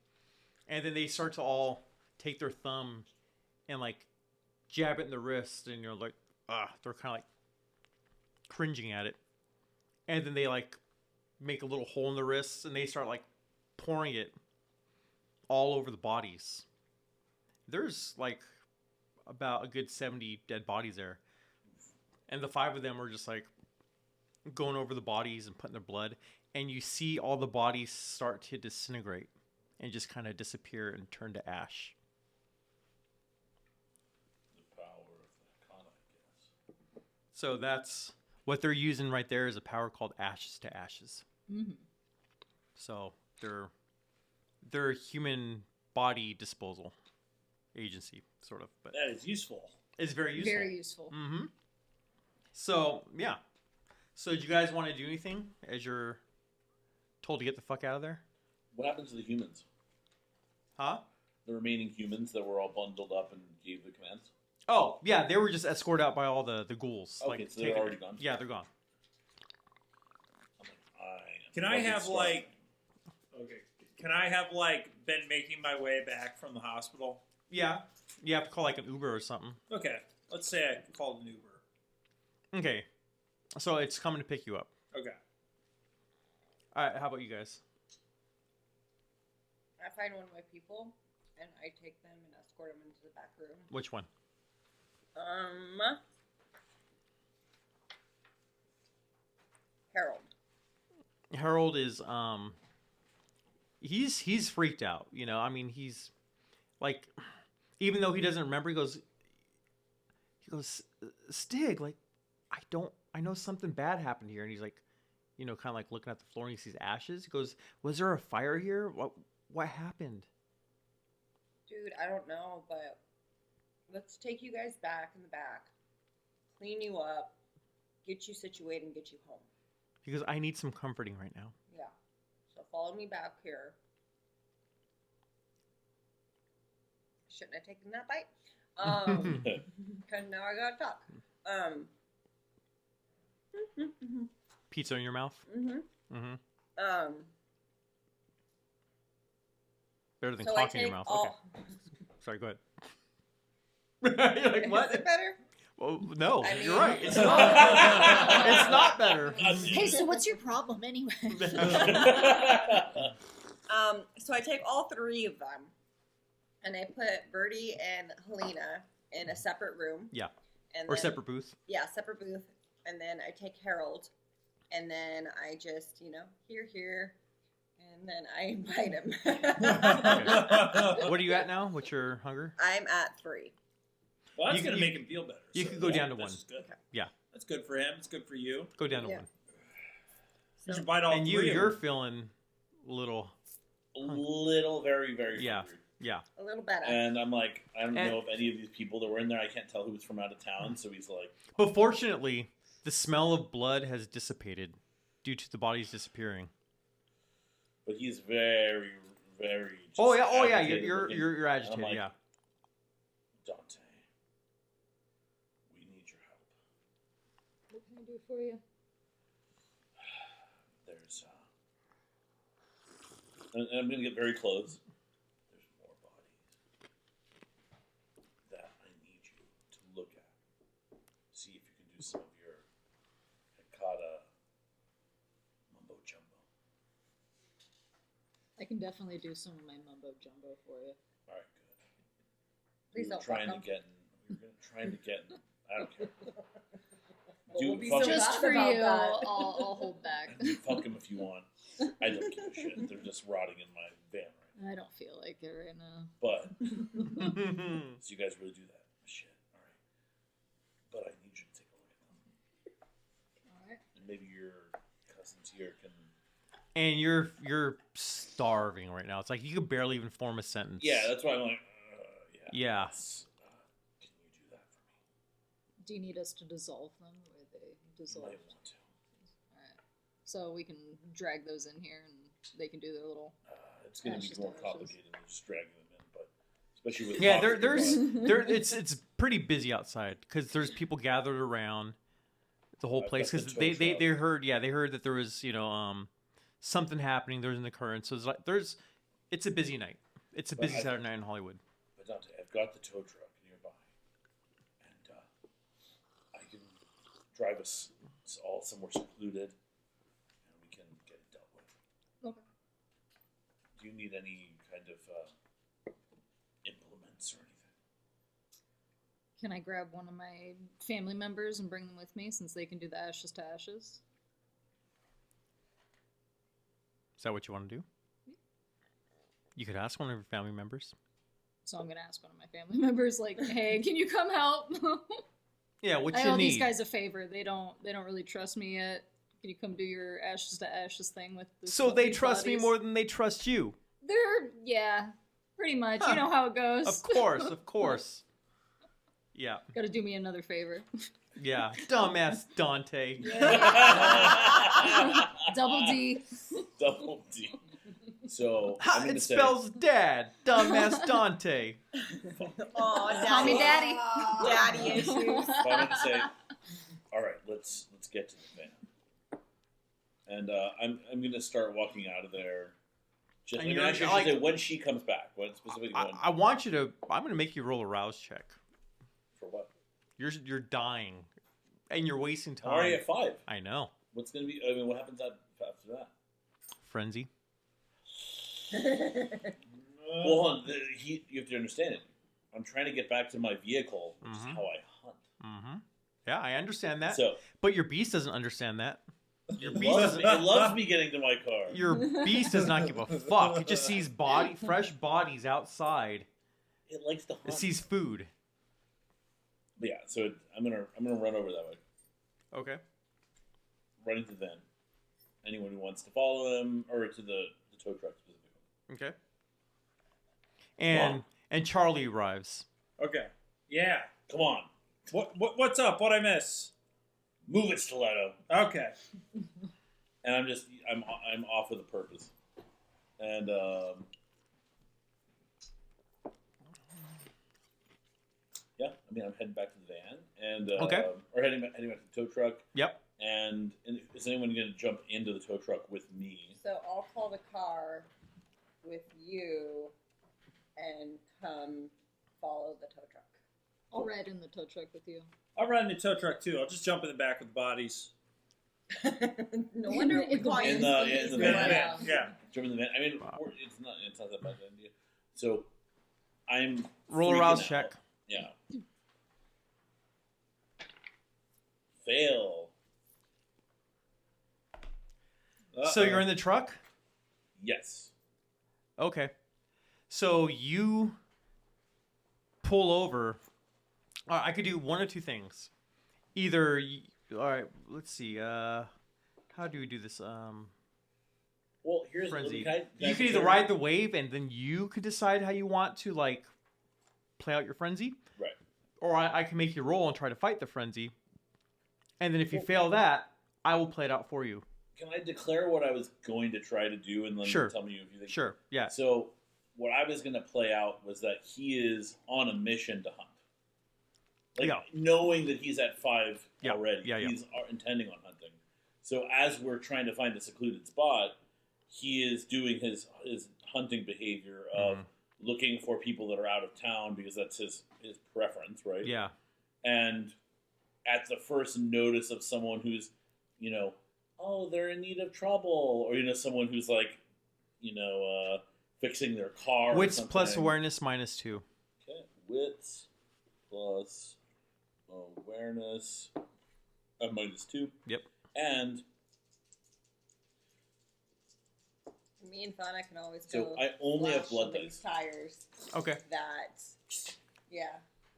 and then they start to all take their thumb and like jab it in the wrist, and you're like, they're kind of like cringing at it, and then they like make a little hole in the wrists, and they start like pouring it all over the bodies. There's like about a good 70 dead bodies there, and the 5 of them are just like going over the bodies and putting their blood, and you see all the bodies start to disintegrate and just kind of disappear and turn to ash. The power of the con, I guess. So that's what they're using right there, is a power called ashes to ashes. Mm-hmm. So they're human body disposal agency, sort of, but That is useful. it's very useful. Very useful. Mm-hmm. So yeah. So do you guys want to do anything as you're told to get the fuck out of there? What happened to the humans? Huh? The remaining humans that were all bundled up and gave the commands? Oh yeah, they were just escorted out by all the ghouls. Okay, so they're taken- already gone? Yeah, they're gone. I'm like, Can I fucking have starving. like? Okay. Can I have like been making my way back from the hospital? Yeah, you have to call like an Uber or something. Okay. Let's say I called an Uber. Okay, so it's coming to pick you up. Okay. All right, how about you guys? I find one of my people and I take them and escort them into the back room. Which one? Harold. Harold is he's freaked out, I mean, he's like, even though he doesn't remember, he goes, Stig, like, I know something bad happened here. And he's like, kind of like looking at the floor, and he sees ashes. He goes, was there a fire here? What happened? Dude, I don't know, but let's take you guys back in the back, clean you up, get you situated, and get you home. He goes, I need some comforting right now. Yeah. So follow me back here. Shouldn't have taken that bite. Because now I gotta talk. Pizza in your mouth? Mm-hmm. Better than So cock in your mouth. Okay. Sorry, go ahead. You're like, what? Is it better? Well, no, I mean- you're right. It's not. It's not better. Hey, so what's your problem anyway? So I take all 3 of them, and I put Birdie and Helena in a separate room. Yeah. And Or then- separate booth. Yeah, separate booth. And then I take Harold, and then I just, here, and then I invite him. What are you at now? What's your hunger? I'm at 3. Well, that's You- gonna you- make him feel better. you so could go down to this 1. is good. Okay. Yeah. That's good for him. It's good for you. Go down to Yeah. 1. You should bite all And 3 of you're them. feeling a little. Little, very, very Yeah. hungry. Yeah. A little better. And I'm like, I don't And- know if any of these people that were in there, I can't tell who's from out of town. So he's like, But fortunately, the smell of blood has dissipated due to the bodies disappearing. but he's very, very. Just Oh yeah. agitated You're looking. you're agitated. And I'm like, Yeah. Dante, we need your help. What can I do for you? There's, and I'm gonna get very close. There's more bodies that I need you to look at. I can definitely do some of my mumbo jumbo for you. All right, good. Please We were don't trying fuck to get. Trying to get. I don't care. We'll be fuck so him. Just mad for about you, that. I'll hold back. Fuck him if you want. I don't give a shit. They're just rotting in my van right now. I don't feel like it right now. But so you guys really do that? Shit. All right. But I need you to take a look at them, Alright. and maybe your cousins here can. And you're starving right now. It's like you could barely even form a sentence. Yeah, that's why I'm like. Yeah. Yes. Can you do that for me? Do you need us to dissolve them? Or are they You dissolved? might want to. Alright. So we can drag those in here and they can do their little. It's going to be Ashes more to ashes. complicated than just dragging them in, but especially with Yeah, coffee, it's pretty busy outside because there's people gathered around the whole I've place got the because tow they truck. heard that there was something happening. There was an occurrence. So it's a busy night. It's a But busy I- Saturday night in Hollywood. But Dante, I've got the tow truck nearby, and I can drive us all somewhere secluded, and we can get it dealt with. Okay. Do you need any kind of implements or anything? Can I grab one of my family members and bring them with me since they can do the ashes to ashes? Is that what you want to do? You could ask one of your family members. So I'm gonna ask one of my family members, like, "Hey, can you come help? Yeah, what I you owe need. these guys a favor. They don't really trust me yet. Can you come do your ashes to ashes thing with this, So they these trust me bodies?" more than they trust you. Yeah, pretty much. Huh. You know how it goes. Of course, of course. Yeah, Got to do me another favor. yeah. Dumbass Dante. Double D. Double D. So Ha, I'm gonna it say, spells dad. Dumbass Dante. Oh, Call me daddy. Daddy issues. so I'm gonna say, all right, let's get to the van, and I'm gonna start walking out of there. Just And I mean, you're actually, I like- should say when she comes back. When specifically when I want you to. I'm going to make you roll a rouse check. for what? You're dying, and you're wasting I'm already time. at 5. I know. What's gonna be? I mean, what happens after that? Frenzy. Well, hold on. You have to understand it. I'm trying to get back to my vehicle, which is Mhm. how I hunt. Mm-hmm. Yeah, I understand that. So But your beast doesn't understand that. Your it beast loves, doesn't. it loves me getting to my car. Your beast does not give a fuck. It just sees fresh bodies outside. It likes to It hunt. sees food. But yeah, so I'm gonna run over that way, Okay. run into the van. Anyone who wants to follow him, or to the tow truck specifically. Okay. And Charlie arrives. Okay. Yeah. Come on, What's up? What I miss? move it, Stiletto. Okay. And I'm off with a purpose. And yeah, I mean I'm heading back to the van and Okay. or heading back to the tow truck. Yep. And is anyone going to jump into the tow truck with me? So I'll call the car with you and come follow the tow truck. I'll ride in the tow truck with you. I'll ride in the tow truck too. I'll just jump in the back with the bodies. No wonder we call you In the Steve. van. Yeah. Yeah. Jump in the van. I mean, Wow. it's not that bad an idea. So I'm Roll a freaking rouse out. check. Yeah. Fail. So you're in the truck? Yes. Okay. So you pull over. I could do one or two things. Either, all right, let's see. How do we do this? Well, here's Frenzy. can I You could either ride the wave and then you could decide how you want to, like, play out your frenzy. Right. Or I can make you roll and try to fight the frenzy. And then if you fail that, I will play it out for you. Can I declare what I was going to try to do and then Sure. tell me if you think? Sure, yeah. So what I was going to play out was that he is on a mission to hunt. Like Yeah. knowing that he's at 5 Yeah, already, yeah. he's intending on hunting. So as we're trying to find a secluded spot, he is doing his hunting behavior of Mhm. looking for people that are out of town because that's his preference, right? Yeah. And at the first notice of someone who's, oh, they're in need of trouble, or someone who's like fixing their car. Wits or plus something. awareness -2. Okay, wits plus awareness -2. Yep. And Me and Fauna can always so go. I only have slash blood somebody's dice. tires. Okay. Yeah,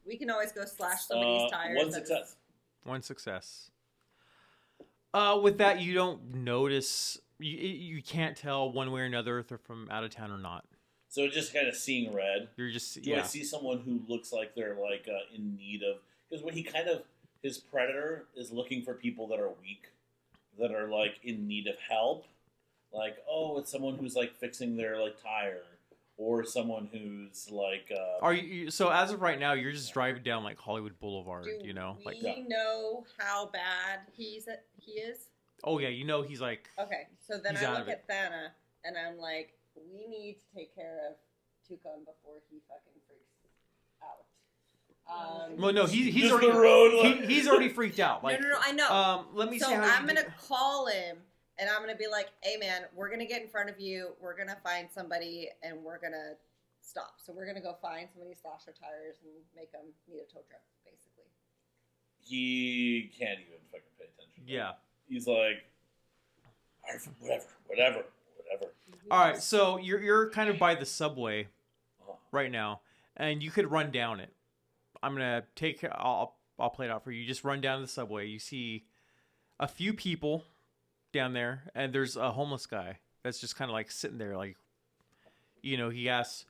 we can always go slash somebody's tires. One that success. is- One success. With that, you don't notice. You can't tell one way or another if they're from out of town or not. So just kind of seeing red. You're just Do I see someone who looks like they're like in need of? Because when his predator is looking for people that are weak, that are like in need of help. Like, oh, it's someone who's like fixing their like tire, or someone who's like. Are you? So as of right now, you're just driving down like Hollywood Boulevard. Do You know, like we know how bad he is? oh yeah, you know he's like Okay, so then He's I out look of it. at Thana and I'm like, we need to take care of Tuk'em before he fucking freaks out. Well, no, he's Just already the road. he's already freaked out. Like, no, I know. Let me So see how I'm you gonna do- call him and I'm gonna be like, "Hey, man, we're gonna get in front of you. We're gonna find somebody and we're gonna stop. So we're gonna go find somebody, slash their tires, and make them need a tow truck, basically." He can't even fucking pay attention. Yeah. He's like, whatever. All right, so you're kind of by the subway Uh-huh. right now, and you could run down it. I'm gonna take. I'll play it out for you. You just run down the subway. You see a few people down there, and there's a homeless guy that's just kind of like sitting there, like, he asks,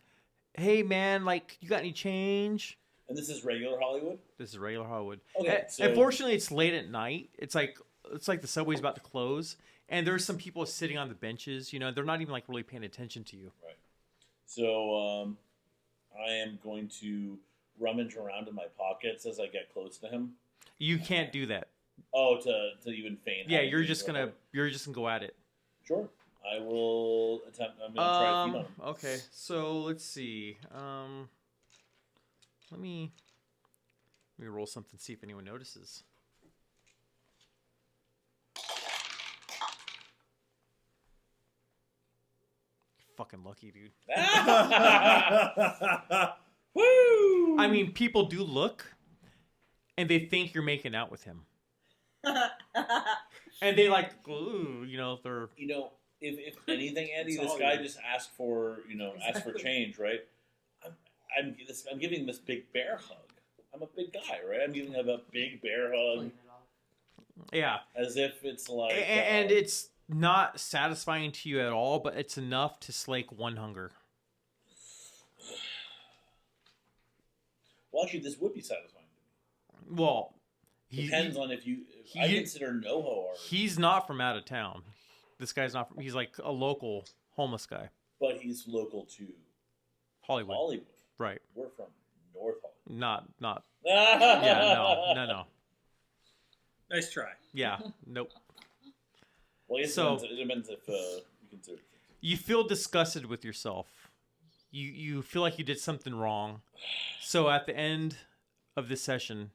"Hey man, like, you got any change?" And this is regular Hollywood? This is regular Hollywood. Okay, so... Unfortunately, it's late at night. It's like the subway's about to close, and there's some people sitting on the benches. They're not even like really paying attention to you. Right. So I am going to rummage around in my pockets as I get close to him. You can't do that. Oh, to even feign. Yeah, having you're things just go gonna on. go at it. Sure. I will attempt. I'm gonna try to feed on him. Okay, so let's see. Let me roll something, see if anyone notices. Fucking lucky, dude. Woo! I mean, people do look, and they think you're making out with him, and they like, ooh, they're. If anything, Andy, It's this all guy you. just asked for change, right? I'm giving this big bear hug. I'm a big guy, right? I'm giving him a big bear hug, Clean it off. Yeah, as if it's like. and it's not satisfying to you at all, but it's enough to slake one hunger. Well, actually, this would be satisfying to me. Well, Depends on if I consider NoHo art, he's not from out of town. This guy's not. He's like a local homeless guy. but he's local to Hollywood. Hollywood. Right. We're from North Hollywood. Not. Yeah, Yeah. No. Nice try. Yeah. Nope. Well, it depends if you consider. You feel disgusted with yourself. You feel like you did something wrong. So at the end of this session,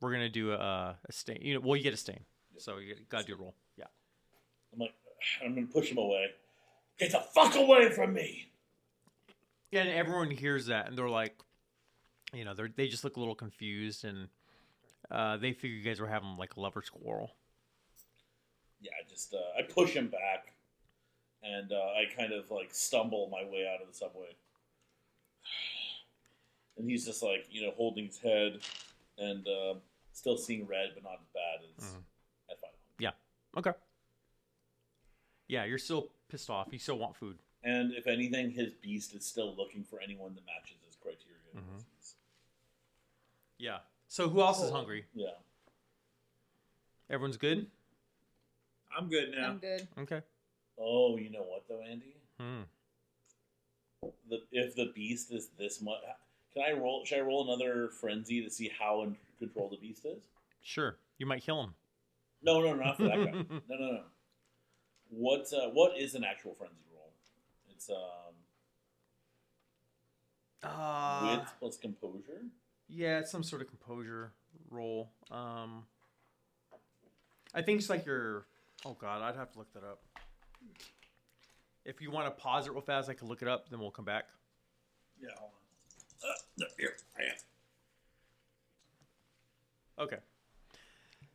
we're gonna do a stain. You get a stain. So you gotta do a roll. Yeah. I'm gonna push him away. Get the fuck away from me! And everyone hears that, and they're like, they just look a little confused, and they figure you guys were having like a lover's quarrel. Yeah, I push him back, and I kind of like stumble my way out of the subway. And he's just like, holding his head, and still seeing red, but not as bad as at 5. Yeah. Okay. Yeah, you're still pissed off. You still want food. And if anything, his beast is still looking for anyone that matches his criteria. Yeah. So who else is hungry? Yeah. Everyone's good? I'm good now. I'm good. Okay. Oh, you know what though, Andy? Hmm. If the beast is this much, should I roll another frenzy to see how in control the beast is? Sure. You might kill him. No, not for that guy. No. What is an actual frenzy roll? It's wit plus composure. Yeah, it's some sort of composure roll. I think it's like your. Oh God, I'd have to look that up. If you want to pause it real fast, I can look it up. Then we'll come back. Yeah, hold on. Here, I am. Okay.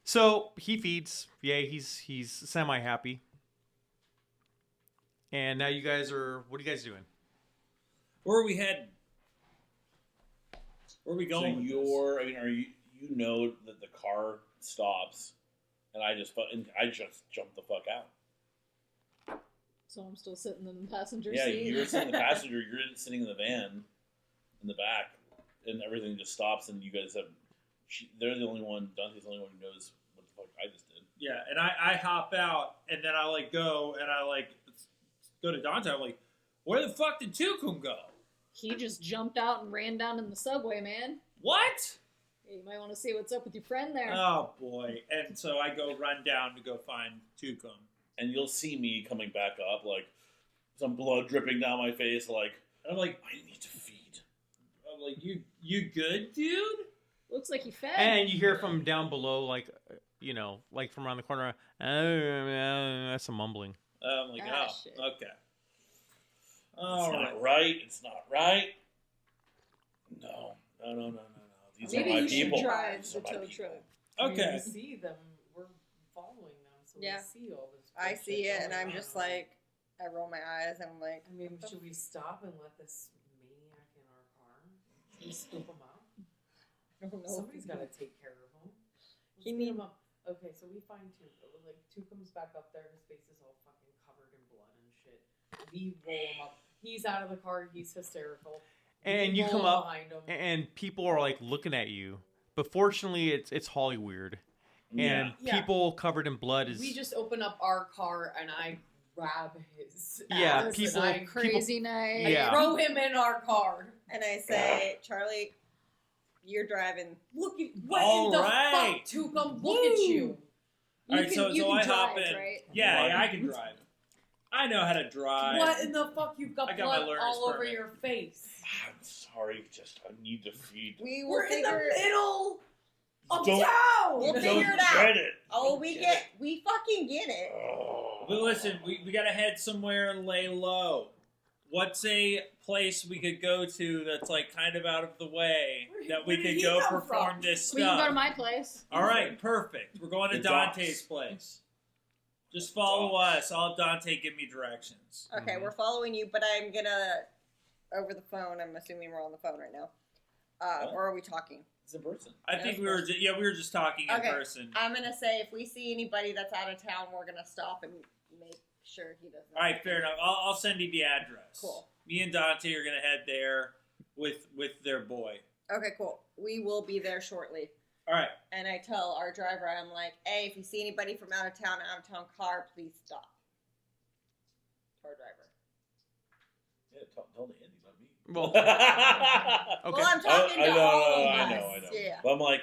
So he feeds. Yeah, he's semi happy. And now you guys are. What are you guys doing? Where are we heading? Where are we So going? with you're, I mean, are you? You know that the car stops, and I just jumped the fuck out. So I'm still sitting in the passenger Yeah, seat. you're sitting in the passenger. You're sitting in the van, in the back, and everything just stops. And you guys have. They're the only one. Dante's the only one who knows what the fuck I just did. Yeah, and I hop out, and then I like go, and I like go to Dante. I'm like, where the fuck did Tuk'em go? He just jumped out and ran down in the subway, man. What? Hey, you might want to see what's up with your friend there. Oh boy! And so I go run down to go find Tuk'em. And you'll see me coming back up, like some blood dripping down my face. Like, And I'm like, I need to feed. I'm like, you good, dude? Looks like he fed. And you hear from down below, like like from around the corner. That's some mumbling. I'm like, Ah, oh, shit. okay. It's All right. not right. It's not right. No. These Maybe are my you should people. drive These the are my tow people. truck. Okay. We see them. We're following them, so Yeah. we see all this. I bullshit see it, and going I'm just on. like, I roll my eyes, and I'm like, I mean, should we stop and let this maniac in our car? Should we scoop him up? I don't know. Somebody's got to take care of him. He Let's get need- him up. Okay, so we find Tuk'em. Like, Tuk'em's back up there. His face is all fucking covered in blood and shit. We roll him up. He's out of the car. He's hysterical. And We you roll come up, behind him. and people are like looking at you. But fortunately, it's Hollywood, and Yeah. people covered in blood is We just open up our car and I grab his Yeah, ass people- and I Crazy night. Yeah. throw him in our car. And I say, Charlie, you're driving. Look at what All in the right. fuck, Tuk'em? Look at you. All right, so you I can hop drive, in. right? Yeah, I can drive. I know how to drive. What in the fuck? You've got I got my blood learner's all over permit. your face. I'm sorry. Just I need to feed. We will We're in the figure. middle of Don't- town. We'll Don't figure it out. get it. Oh, Don't we get we fucking get it. Oh. But listen, we gotta head somewhere and lay low. What's a place we could go to that's like kind of out of the way that we Where did could he go come perform from? this We can go to stuff? my place. All right, perfect. We're going to The Dante's docks. place. Just follow us. I'll have Dante give me directions. Okay, Mhm. we're following you, but I'm gonna over the phone. I'm assuming we're on the phone right now. What? Or are we talking? It's in person. I Yeah, think of we were course. we were just talking in Okay. person. I'm gonna say if we see anybody that's out of town, we're gonna stop and make sure he doesn't. All right, fair enough. I'll send you the address. Cool. Me and Dante are gonna head there with their boy. Okay, cool. We will be there shortly. All right. And I tell our driver, I'm like, hey, if you see anybody from out of town car, please stop. To our driver. Yeah, tell the Andy, not me. well. Okay. Well, I'm talking I to know, all of I us. know. Yeah. But I'm like,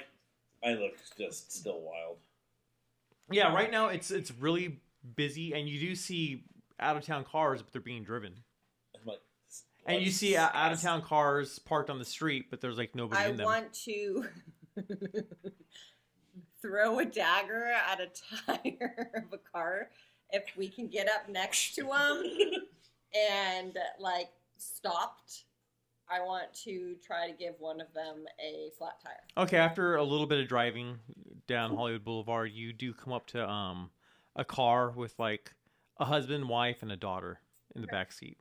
I look just still wild. Yeah, right now it's really busy, and you do see out of town cars, but they're being driven. I'm like, And you see out of town cars parked on the street, but there's like nobody I in them. want to throw a dagger at a tire of a car if we can get up next to him and like stopped. I want to try to give one of them a flat tire. Okay, after a little bit of driving down Hollywood Boulevard, you do come up to a car with like a husband, wife, and a daughter in the back seat,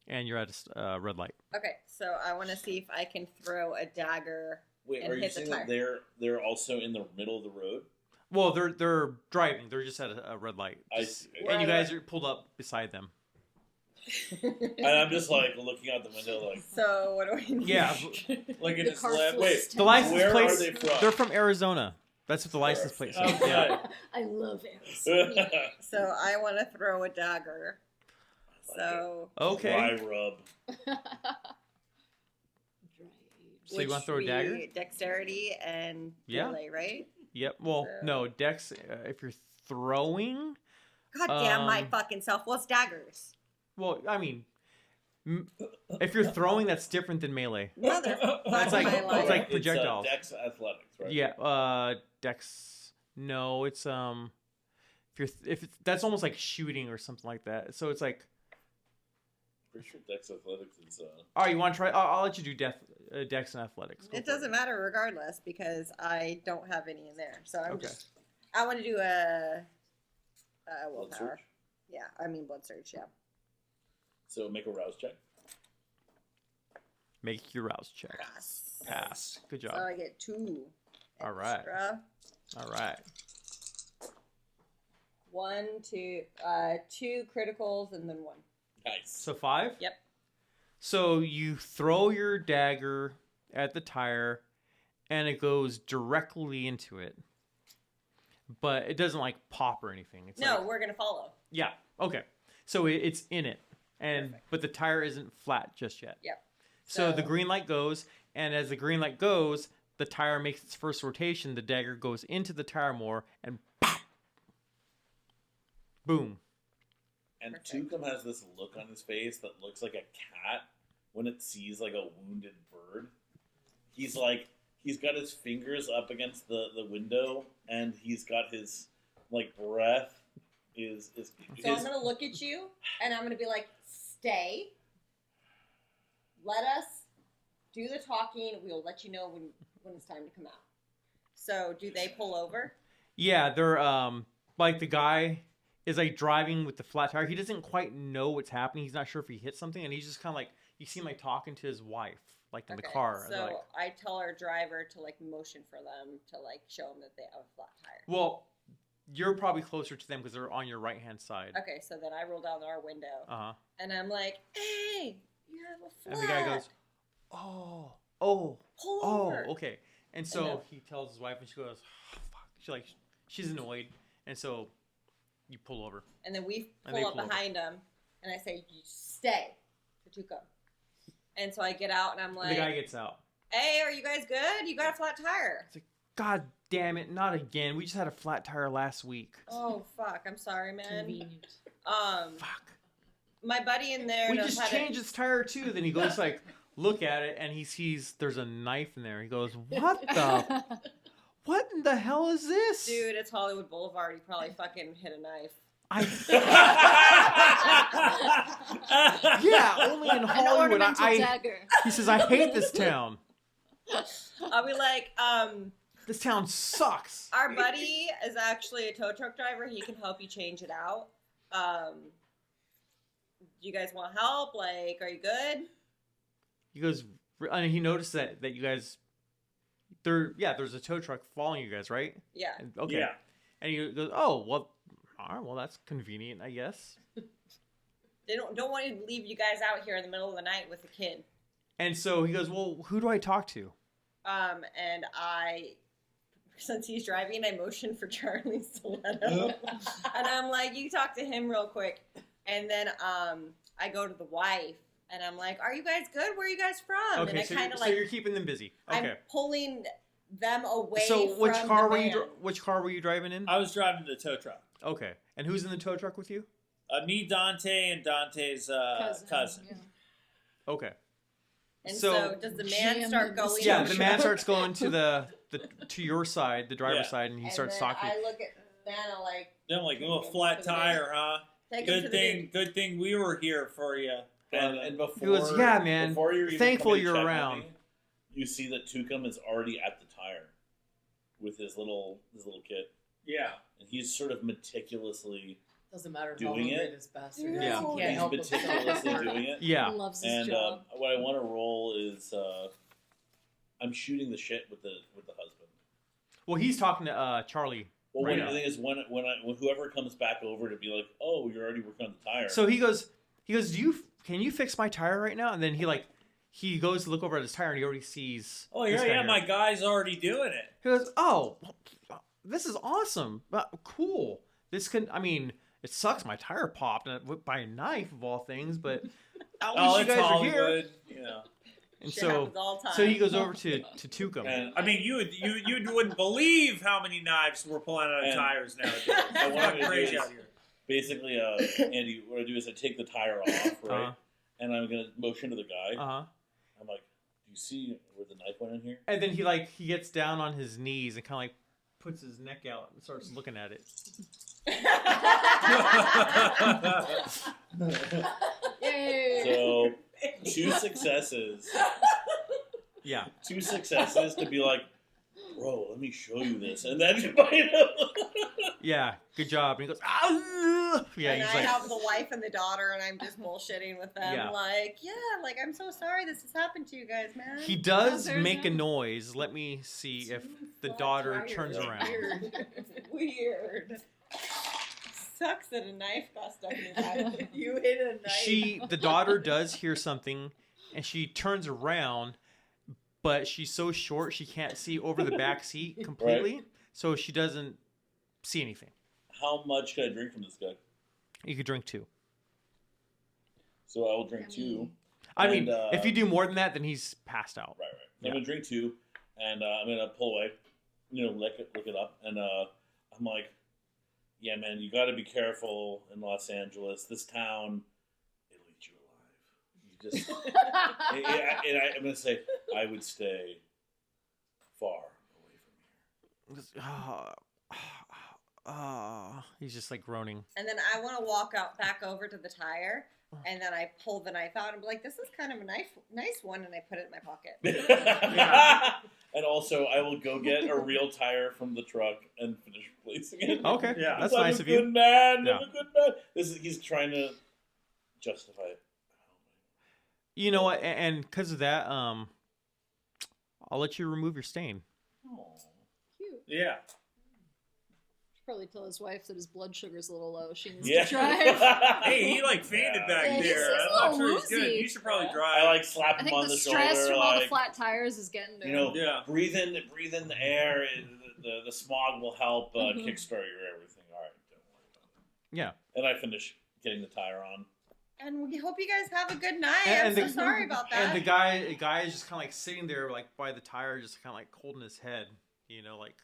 and you're at a red light. Okay, so I want to see if I can throw a dagger. Wait, and are you hit the saying that they're also in the middle of the road? Well, they're driving. They're just at a red light, I Just- see. and you guys are pulled up beside them. And I'm just like looking out the window, like, So what do we need? Yeah, Look at The his car lip. flips Wait, to- the license Where are plates. they from? They're from Arizona. That's what the license plate says. Okay. Yeah. I love Arizona. So I want to throw a dagger. So Okay. Dry rub. So you want to throw a which dagger? we- Dexterity and Yeah. melee, right? Yep. Well, no, Dex. If you're throwing, God damn my Um, fucking self. What's daggers? well, I mean, if you're throwing, that's different than melee. Mother. That's like- my that's life. like projectiles. Dex athletics, right? Yeah. Dex. No, it's if that's almost like shooting or something like that. So it's like Pretty sure Dex Athletics is. All right, you want to try? I'll let you do Dex and Athletics. Go It for doesn't matter regardless because I don't have any in there. So I'm Okay. I want to do a Blood willpower. surge. Yeah, I mean blood surge. Yeah. So make a rouse check. Make your rouse check. Pass. Good job. So I get 2. All right. Extra. All right. 1, 2, 2 criticals and then 1. Nice. So 5? Yep. So you throw your dagger at the tire, and it goes directly into it. But it doesn't, like, pop or anything. It's No, like, we're going to follow. yeah, okay. So it's in it, and Perfect. but the tire isn't flat just yet. Yep. So the So- green light goes, and as the green light goes, the tire makes its first rotation, the dagger goes into the tire more, and pop! Boom. And Perfect. Tuk'em has this look on his face that looks like a cat when it sees like a wounded bird. He's got his fingers up against the window, and he's got his like breath is So I'm his, going to look at you and I'm going to be like, stay. Let us do the talking. We'll let you know when it's time to come out. So do they pull over? Yeah, they're like the guy is like driving with the flat tire. He doesn't quite know what's happening. He's not sure if he hit something, and he's just kind of like, you see him like talking to his wife, like in the car. So Like, I tell our driver to like motion for them to like show them that they have a flat tire. well, you're probably closer to them because they're on your right hand side. Okay, so then I roll down our window Uh huh. and I'm like, hey, you have a flat. And the guy goes, oh, pull over. okay. And so then- he tells his wife, and she goes, oh, fuck. She's annoyed, and so you pull over. And then we And they pull up pull over. behind him, and I say, you stay for Tuk'em. And so I get out, and I'm And like, the guy gets out. hey, are you guys good? You got a flat tire. It's like, God damn it, not again. We just had a flat tire last week. Oh, fuck. I'm sorry, man. Convenient. Fuck. My buddy in there We knows just how changed its tire too. Then he goes like, look at it, and he sees there's a knife in there. He goes, what in the hell is this? to... Dude, it's Hollywood Boulevard. He probably fucking hit a knife. Yeah, only in An Hollywood. ornamental dagger. He says, I hate this town. I'll be like, This town sucks. our buddy is actually a tow truck driver. He can help you change it out. Do you guys want help? Like, are you good? He goes, and he noticed that you guys, there's a tow truck following you guys, right? Yeah. And, okay. Yeah. And he goes, oh, well, all right, well, that's convenient, I guess. They don't want to leave you guys out here in the middle of the night with a kid. And so he goes, well, who do I talk to? And since he's driving, I motion for Charly Stiletto. And I'm like, you talk to him real quick. And then I go to the wife, and I'm like, are you guys good? Where are you guys from? Okay, and I so, kind of so like, you're keeping them busy. Okay. I'm pulling them away So from which car the were you? van. Which car were you driving in? I was driving the tow truck. Okay. And who's in the tow truck with you? Me, Dante, and Dante's cousin. Yeah. Okay. And So- so, does the man Jammed start in the going? Yeah, tow the man truck. starts going to to your side, the driver's Yeah. side, and he And starts then talking. I look at Vanna like, Then I'm like, oh, flat tire, huh? take him to the Good thing we were here for you. and before He goes, yeah, man. before you're even Thankful coming to you're check on around. me, you see that Tuk'em is already at the tire with his little kid, Yeah. and he's sort of meticulously Doesn't matter how Doing hungry it? this bastard is. Yeah. He can't he's help himself. meticulously doing it. Yeah. Loves his And job. what I want to roll is I'm shooting the shit with the husband. Well, he's talking to Charlie. Well, Right when now. the thing is when whoever comes back over to be like, oh, you're already working on the tire. So he goes, can you fix my tire right now? And then he goes to look over at his tire, and he already sees. Oh, this yeah, guy yeah, here. my guy's already doing it. He goes, oh, this is awesome, cool. This it sucks. My tire popped by a knife of all things, but at least Oh, you it's guys are here. Hollywood. You know. And shit happens so, all the time. so he goes over to Tuk'em. and I mean, you wouldn't believe how many knives we're pulling out of And- tires nowadays. and what I'm It's gonna do crazy is- out here. basically, Andy, what I do is I take the tire off, right, Uh-huh. and I'm gonna motion to the guy. Uh-huh. I'm like, do you see where the knife went in here? And then he gets down on his knees and kind of puts his neck out and starts looking at it. Yeah, Hey. So 2 successes. Yeah. 2 successes to be like, bro, let me show you this, and then you bite him. Yeah. Good job. And he goes, ah! Yeah. And He's I like, have the wife and the daughter, and I'm just bullshitting with them. Yeah. Like, like, I'm so sorry this has happened to you guys, man. he does How's make a Arizona? noise. Let me see if the Flat daughter tires. turns around. It's weird. Sucks that a knife got stuck in your back. You hit a knife. The daughter does hear something, and she turns around, but she's so short she can't see over the back seat completely, so she doesn't see anything. How much can I drink from this guy? You could drink 2. So I will drink 2. I mean, And, if you do more than that, then he's passed out. Right. Yeah. I'm gonna drink 2, and I'm gonna pull away. Look it up, and I'm like, yeah, man, you got to be careful in Los Angeles. This town, it'll eat you alive. You just, I'm gonna say, I would stay far away from here. He's just like groaning. And then I want to walk out back over to the tire, and then I pull the knife out and be like, "This is kind of a nice one," and I put it in my pocket. And also, I will go get a real tire from the truck and finish replacing it. Okay, Yeah. that's I'm nice a of good you. man. Yeah. I'm a good man. He's trying to justify it. You know what? And because of that, I'll let you remove your stain. Cute. Yeah. Should probably tell his wife that his blood sugar's a little low. She needs Yeah. to drive. Hey, he like fainted back Yeah, he's there. just a I'm not little sure he's good. woozy. You should probably I drive. like slap I him think on the the stress shoulder, from all the like, flat tires is getting to you know, him. Yeah. breathe in the air. The smog will help Mhm. kickstart your everything. All right, don't worry about it. Yeah. And I finish getting the tire on. And we hope you guys have a good night. And I'm the- so sorry about that. And the guy is just kind of like sitting there, like by the tire, just kind of like holding his head. You know, like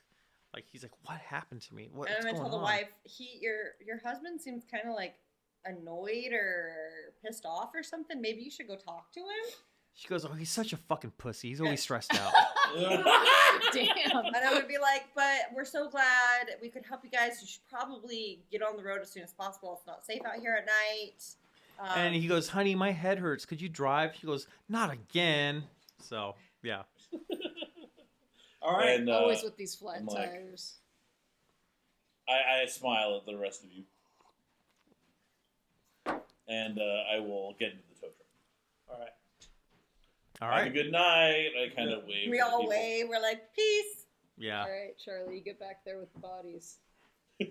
he's like, "What happened to me? and What's I'm going gonna tell on?" the wife, your husband seems kind of like annoyed or pissed off or something. Maybe you should go talk to him. She goes, "Oh, he's such a fucking pussy. He's always stressed out." Damn. And I would be like, but we're so glad we could help you guys. You should probably get on the road as soon as possible. It's not safe out here at night. And he goes, "Honey, my head hurts. Could you drive?" She goes, "Not again." So yeah. All right. And, Always with these flat I'm like- tires. I smile at the rest of you. And I will get into the tow truck. All right. All Have a right. good night. I kind of wave. we at the all people. wave. We're like, peace. Yeah. All right, Charlie, you get back there with the bodies.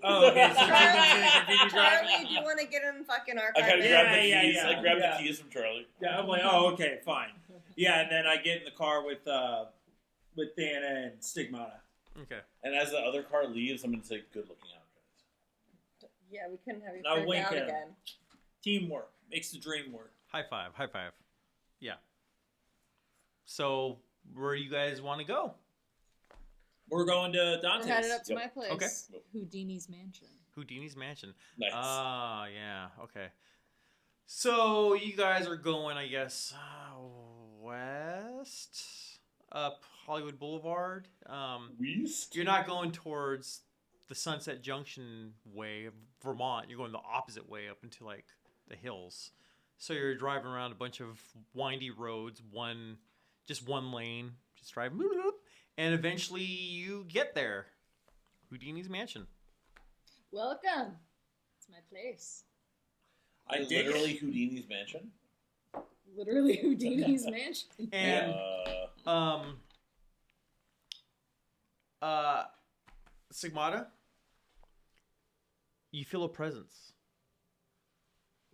Oh, okay. So Charlie, Jim's gonna continue driving. Charlie, do you want to get in fucking our I car? kind of now? grab the Yeah, keys. yeah, I grab yeah. the keys from Charlie. Yeah, I'm like, oh, okay, fine. Yeah, and then I get in the car with Dana and Stigmata. Okay. And as the other car leaves, I'm going to say, "Good looking out, guys." Yeah, we couldn't have you Now turned wink out at him. again. Teamwork makes the dream work. High five. High five. Yeah. So where do you guys want to go? We're going to We're Dante's. headed up to Yep. my place. Okay. Houdini's mansion. Houdini's mansion. Nice. Ah, yeah. Okay. So you guys are going, I guess, west up Hollywood Boulevard. West? You're not going towards the Sunset Junction way of Vermont. You're going the opposite way up into like the hills. So you're driving around a bunch of windy roads, just one lane, just drive, and eventually you get there. Houdini's mansion. Welcome. It's my place. I dig Literally Houdini's mansion. Literally Houdini's mansion. And Sigmata, you feel a presence.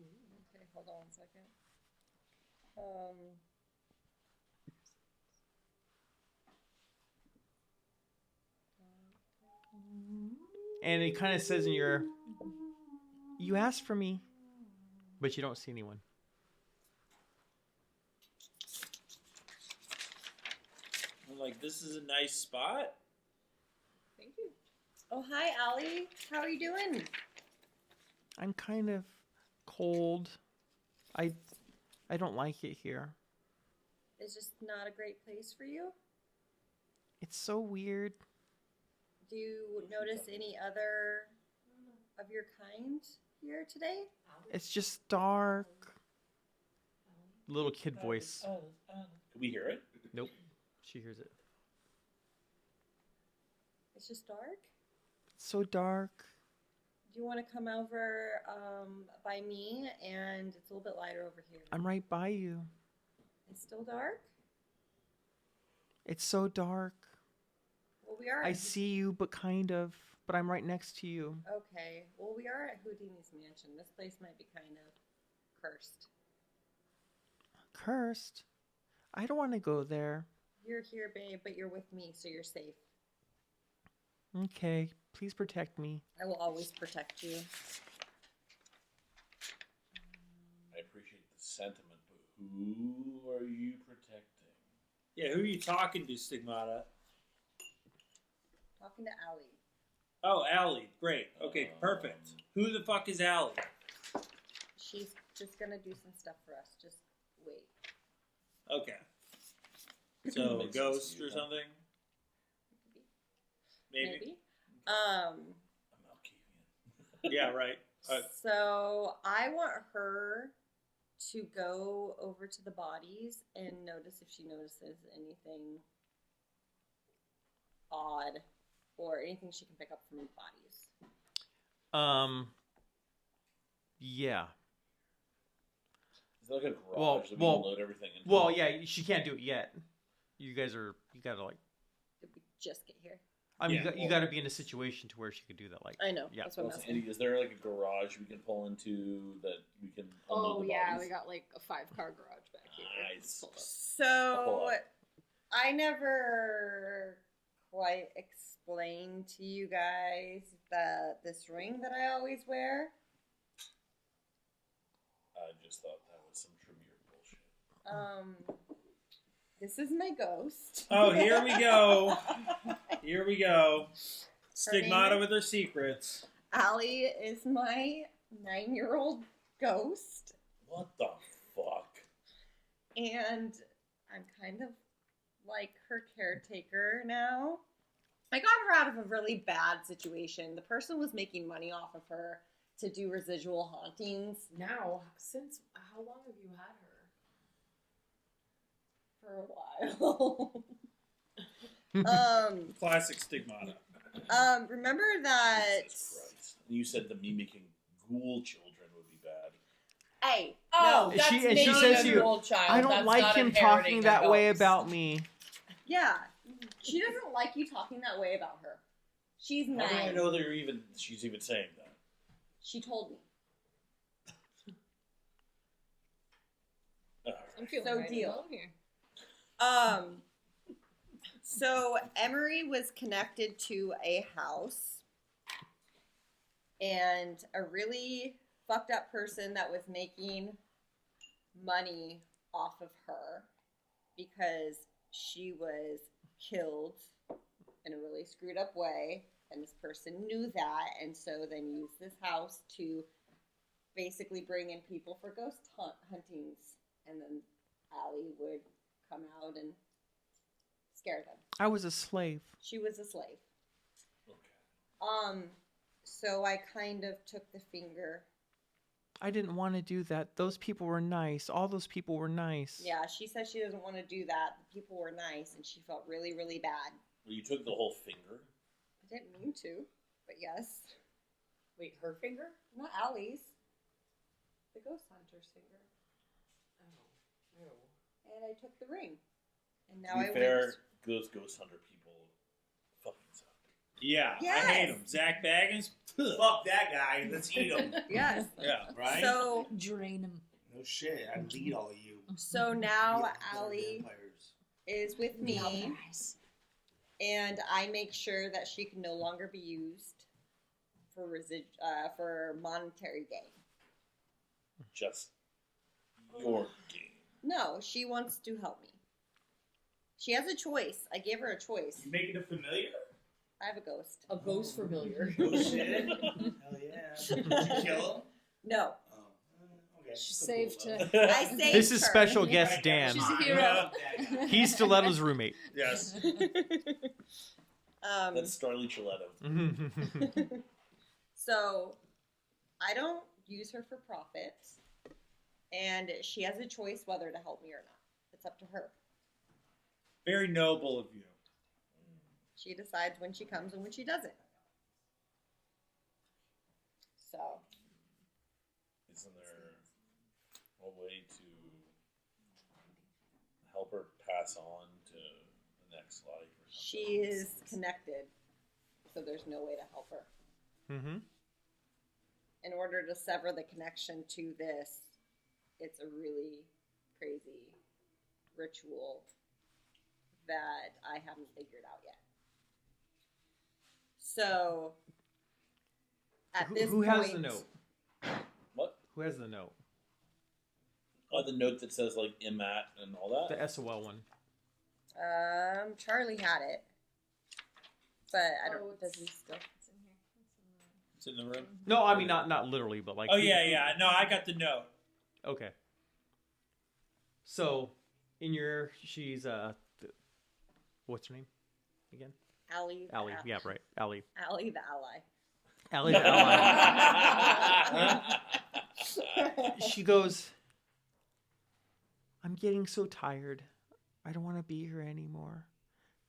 Okay, hold on 1 second. And it kind of says in your, you asked for me, but you don't see anyone. I'm like, this is a nice spot. Thank you. Oh, hi, Allie. How are you doing? I'm kind of cold. I don't like it here. It's just not a great place for you. It's so weird. Do you notice any other of your kind here today? It's just dark. little kid voice. Can we hear it? Nope. She hears it. It's just dark. It's so dark. Do you want to come over by me? And it's a little bit lighter over here. I'm right by you. It's still dark? It's so dark. Well, we are. I see you, but kind of. But I'm right next to you. Okay. Well, we are at Houdini's mansion. This place might be kind of cursed. Cursed? I don't want to go there. You're here, babe, but you're with me, so you're safe. Okay. Please protect me. I will always protect you. I appreciate the sentiment, but who are you protecting? Yeah, who are you talking to, Stigmata? Talking to Allie. Oh, Allie. Great. Okay, perfect. Who the fuck is Allie? She's just gonna do some stuff for us. Just wait. Okay. So, Makes sense ghost to you, or huh? something? Maybe. I'm Malkavian. Yeah, right. So I want her to go over to the bodies and notice if she notices anything odd or anything she can pick up from the bodies. Yeah. Is it like a garage Well, that we well, can load everything into? Well, yeah, she can't do it yet. You gotta like. Did we just get here? I mean, Yeah, you gotta be in a situation to where she could do that. Like, I know. Yeah. That's what I'm Well, asking. Andy, is there like a garage we can pull into that we can unload Oh the yeah, bodies? we got like a 5-car garage back here. Nice. Hold up. I'll pull So up. I never quite explained to you guys that this ring that I always wear. I just thought that was some Tremere bullshit. This is my ghost. Oh, here we go. Here we go. Her Stigmata name- with her secrets. Allie is my 9-year-old ghost, What the fuck? and I'm kind of like her caretaker now. I got her out of a really bad situation. The person was making money off of her to do residual hauntings Now, since how long have you had her? for a while. Classic Stigmata. Remember that? Jesus Christ. And you said the me making ghoul children would be bad. Hey, Oh, no. that's she making says a to you, old child. I don't That's like not him inheriting talking a that way ghost. about me. Yeah, she doesn't like you talking that way about her. She's How 9. do I know she's even saying that? She told me. I'm feeling So right deal. along here. So Emery was connected to a house, and a really fucked up person that was making money off of her because she was killed in a really screwed up way, and this person knew that, and so then used this house to basically bring in people for ghost huntings, and then Allie would come out and scare them. I was a slave. She was a slave. Okay. So I kind of took the finger. I didn't want to do that. Those people were nice. All those people were nice. Yeah, she said she doesn't want to do that. The people were nice, and she felt really, really bad. Well, you took the whole finger? I didn't mean to, but yes. Wait, her finger? Not Allie's. The ghost hunter's finger. Oh, ew. And I took the ring. And now To be I fair, went. those ghost hunter people fucking suck. Yeah, Yes. I hate him. Zach Baggins. Fuck that guy. Let's eat him. Yes. Yeah. Right? So Drain him. No shit. I'd lead all of you. now Yeah, Allie vampires. is with me, and I make sure that she can no longer be used for monetary gain. Just your game. No, she wants to help me. She has a choice. I gave her a choice. You making it familiar? I have a ghost. A ghost familiar. Oh shit. Hell yeah. Did you kill him? No. Oh. Okay. She Still saved cool, her. though. I saved This is her. special guest Right, Dan. She's a come on, hero. I love that guy. He's Stiletto's roommate. Yes. That's Charly Stiletto. So I don't use her for profit. And she has a choice whether to help me or not. It's up to her. Very noble of you. She decides when she comes and when she doesn't. So. Isn't there a way to help her pass on to the next life? Or something? She is connected, so there's no way to help her. Mm-hmm. In order to sever the connection to this, it's a really crazy ritual that I haven't figured out yet. So, at this Who point, has the note? What? Who has the note? Oh, the note that says like Imat and all that. The SOL one. Charlie had it, but I don't. Oh, does he still? It's in here. It's in the room. No, I mean not literally, but like. Oh yeah. No, I got the note. Okay. So, she's what's her name again? Allie. Allie. Yeah, right. Allie. Allie the ally. Allie the ally. She goes, I'm getting so tired. I don't want to be here anymore.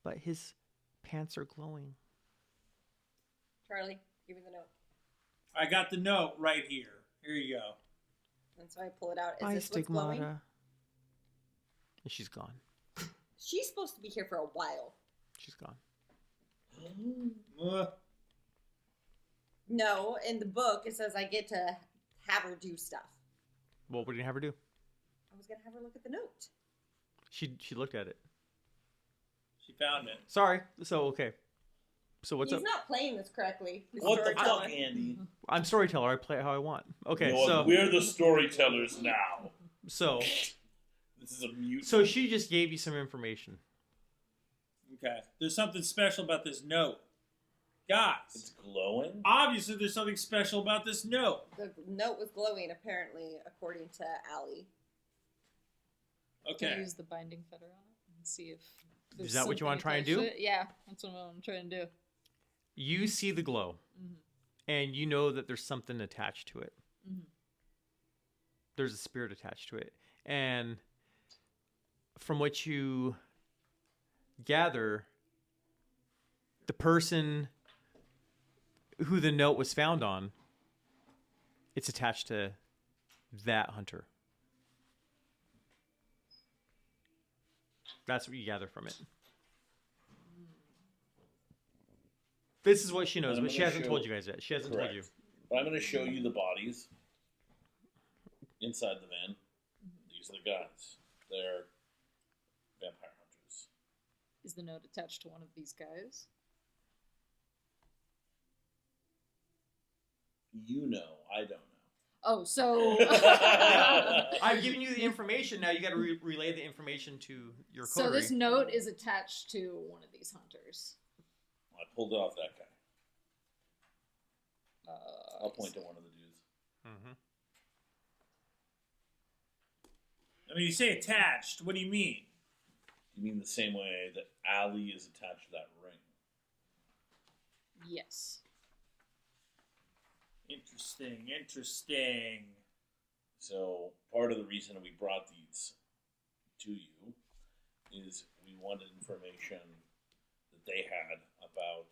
But his pants are glowing. Charlie, give me the note. I got the note right here. Here you go. And so I pull it out. Is Bye, this what's glowing? Stigmata. And she's gone. She's supposed to be here for a while. She's gone. No, in the book it says I get to have her do stuff. Well, what did you have her do? I was gonna have her look at the note. She looked at it. She found it. Sorry. So, okay. So what's He's up? not playing this correctly. What the storyteller. fuck, Andy? I'm storyteller. I play it how I want. Okay, You know what? so We're the storytellers now. so This is a mute. so she just gave you some information. Okay. There's something special about this note. Guys, It's glowing. obviously there's something special about this note. The note was glowing, apparently, according to Allie. Can I Okay. use the binding feather on it and see if there's Is that what you wanna something try and attached do? to it? Yeah, that's what I'm trying to do. You see the glow, and you know that there's something attached to it. Mhm. There's a spirit attached to it, and from what you gather, the person who the note was found on, it's attached to that hunter. That's what you gather from it. This is what she knows, I'm but she gonna hasn't show- told you guys yet. She hasn't told Correct. you. But I'm going to show you the bodies inside the van. These are the guys. They're vampire hunters. Is the note attached to one of these guys? You know, I don't know. Oh, so I've given you the information. Now you got to relay the information to your so coterie. this note is attached to one of these hunters. I pulled it off that guy. Uh, I'll point to one of the dudes. Mhm. I mean, you say attached. What do you mean? You mean the same way that Allie is attached to that ring? Yes. Interesting. So part of the reason we brought these to you is we wanted information that they had about.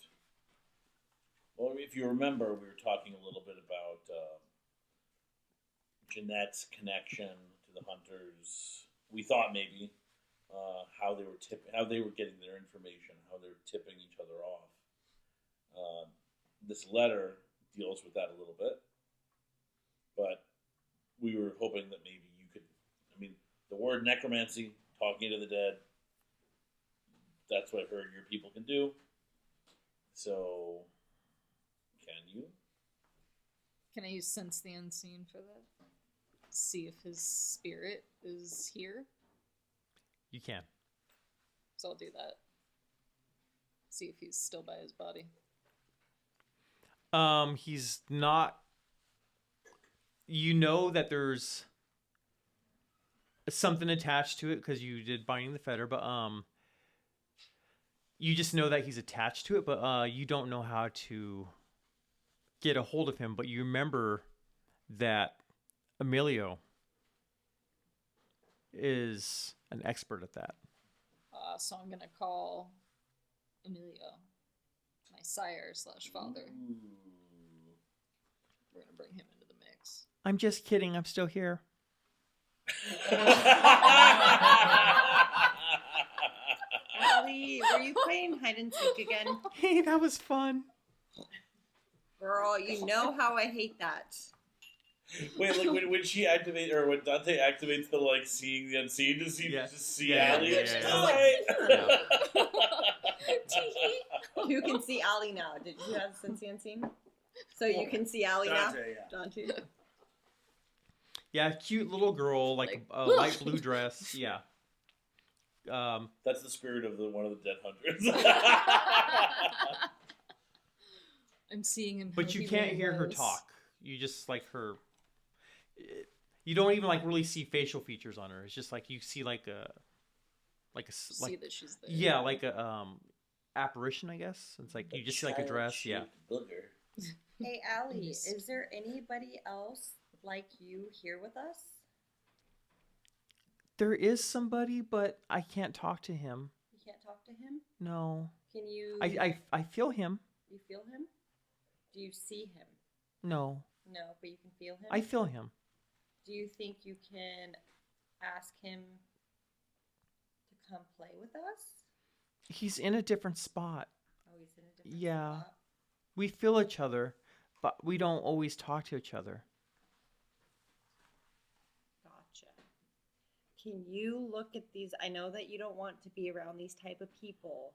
Well, if you remember, we were talking a little bit about Jeanette's connection to the hunters. We thought maybe how they were getting their information, how they were tipping each other off. This letter deals with that a little bit, but we were hoping that maybe you could. I mean, the word necromancy, talking to the dead. That's what I heard your people can do. So, can you? Can I use sense the unseen for that? See if his spirit is here. You can. So I'll do that. See if he's still by his body. He's not. You know that there's something attached to it because you did binding the fetter, but you just know that he's attached to it, but you don't know how to get a hold of him. But you remember that Emilio is an expert at that. So I'm gonna call Emilio, my sire / father. We're gonna bring him into the mix. I'm just kidding. I'm still here. Allie, were you playing hide and seek again? Hey, that was fun. Girl, you know how I hate that. Wait, like when she activates, or when Dante activates the like seeing the unseen, does he just see Allie? You can see Allie now. Did you have sense the unseen? So you can see Allie now? Dante. Yeah, cute little girl, like a light blue dress. Yeah. That's the spirit of one of the dead hunters. I'm seeing him. But you can't hear her talk. You just like her. You don't even like really see facial features on her. It's just like you see like a see that she's there. Yeah, like a apparition, I guess. It's like you just see like a dress. Yeah. Booger. Hey, Allie, is there anybody else like you here with us? There is somebody, but I can't talk to him. You can't talk to him? No. Can you? I feel him. You feel him? Do you see him? No. No, but you can feel him? I feel him. Do you think you can ask him to come play with us? He's in a different spot. Oh, he's in a different spot? We feel each other, but we don't always talk to each other. Gotcha. Can you look at these? I know that you don't want to be around these type of people,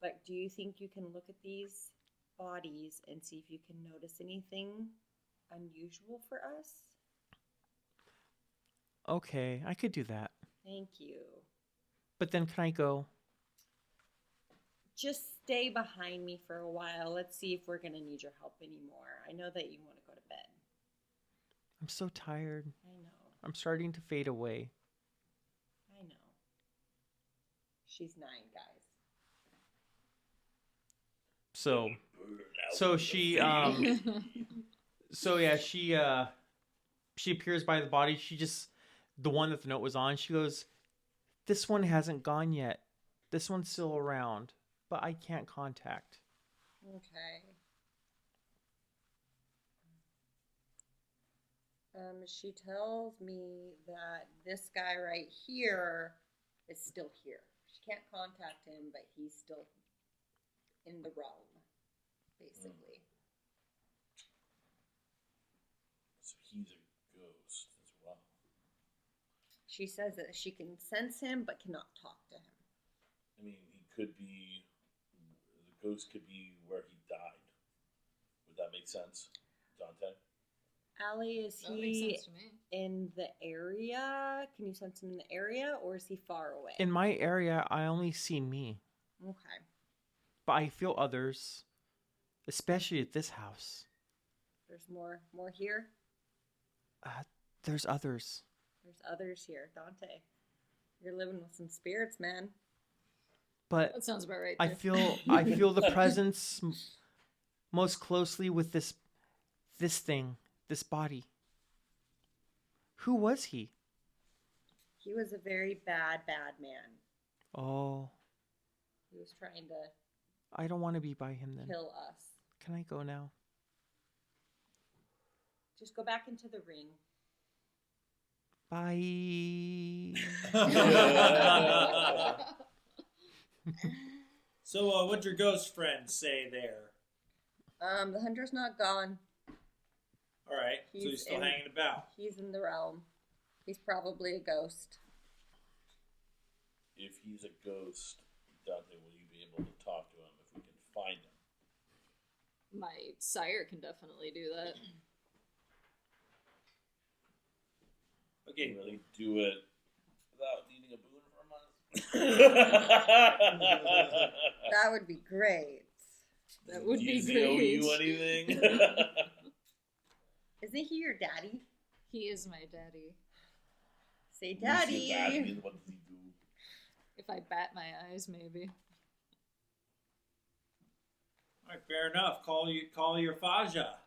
but do you think you can look at these bodies and see if you can notice anything unusual for us? Okay, I could do that. Thank you. But then can I go? Just stay behind me for a while. Let's see if we're going to need your help anymore. I know that you want to go to bed. I'm so tired. I know. I'm starting to fade away. I know. She's 9, guys. So she she appears by the body. She just, the one that the note was on, she goes, "This one hasn't gone yet. This one's still around, but I can't contact." Okay. She tells me that this guy right here is still here. She can't contact him, but he's still in the realm, basically. So he's a ghost as well. She says that she can sense him, but cannot talk to him. I mean, he could be, the ghost could be where he died. Would that make sense, Dante? Allie, is That makes he sense to me. in the area? Can you sense him in the area, or is he far away? In my area, I only see me, Okay. but I feel others, especially at this house. There's more here? There's others. There's others here. Dante, you're living with some spirits, man. But That sounds about right. I there. feel the presence most closely with this thing, this body. Who was he? He was a very bad man. Oh, He was trying to I don't want to be by him then. kill us. Can I go now? Just go back into the ring. Bye. So, what'd your ghost friends say there? The hunter's not gone. All right, so he's still hanging about. He's in the realm. He's probably a ghost. If he's a ghost, Dante, will you be able to talk to him if we can find him? My sire can definitely do that. Okay, really do it without needing a boon from us. That would be great. That would be Does he great. owe you anything? Isn't he your daddy? He is my daddy. Say Who's your daddy. daddy? What does he do? If I bat my eyes, maybe. All right, fair enough. Call your Faja.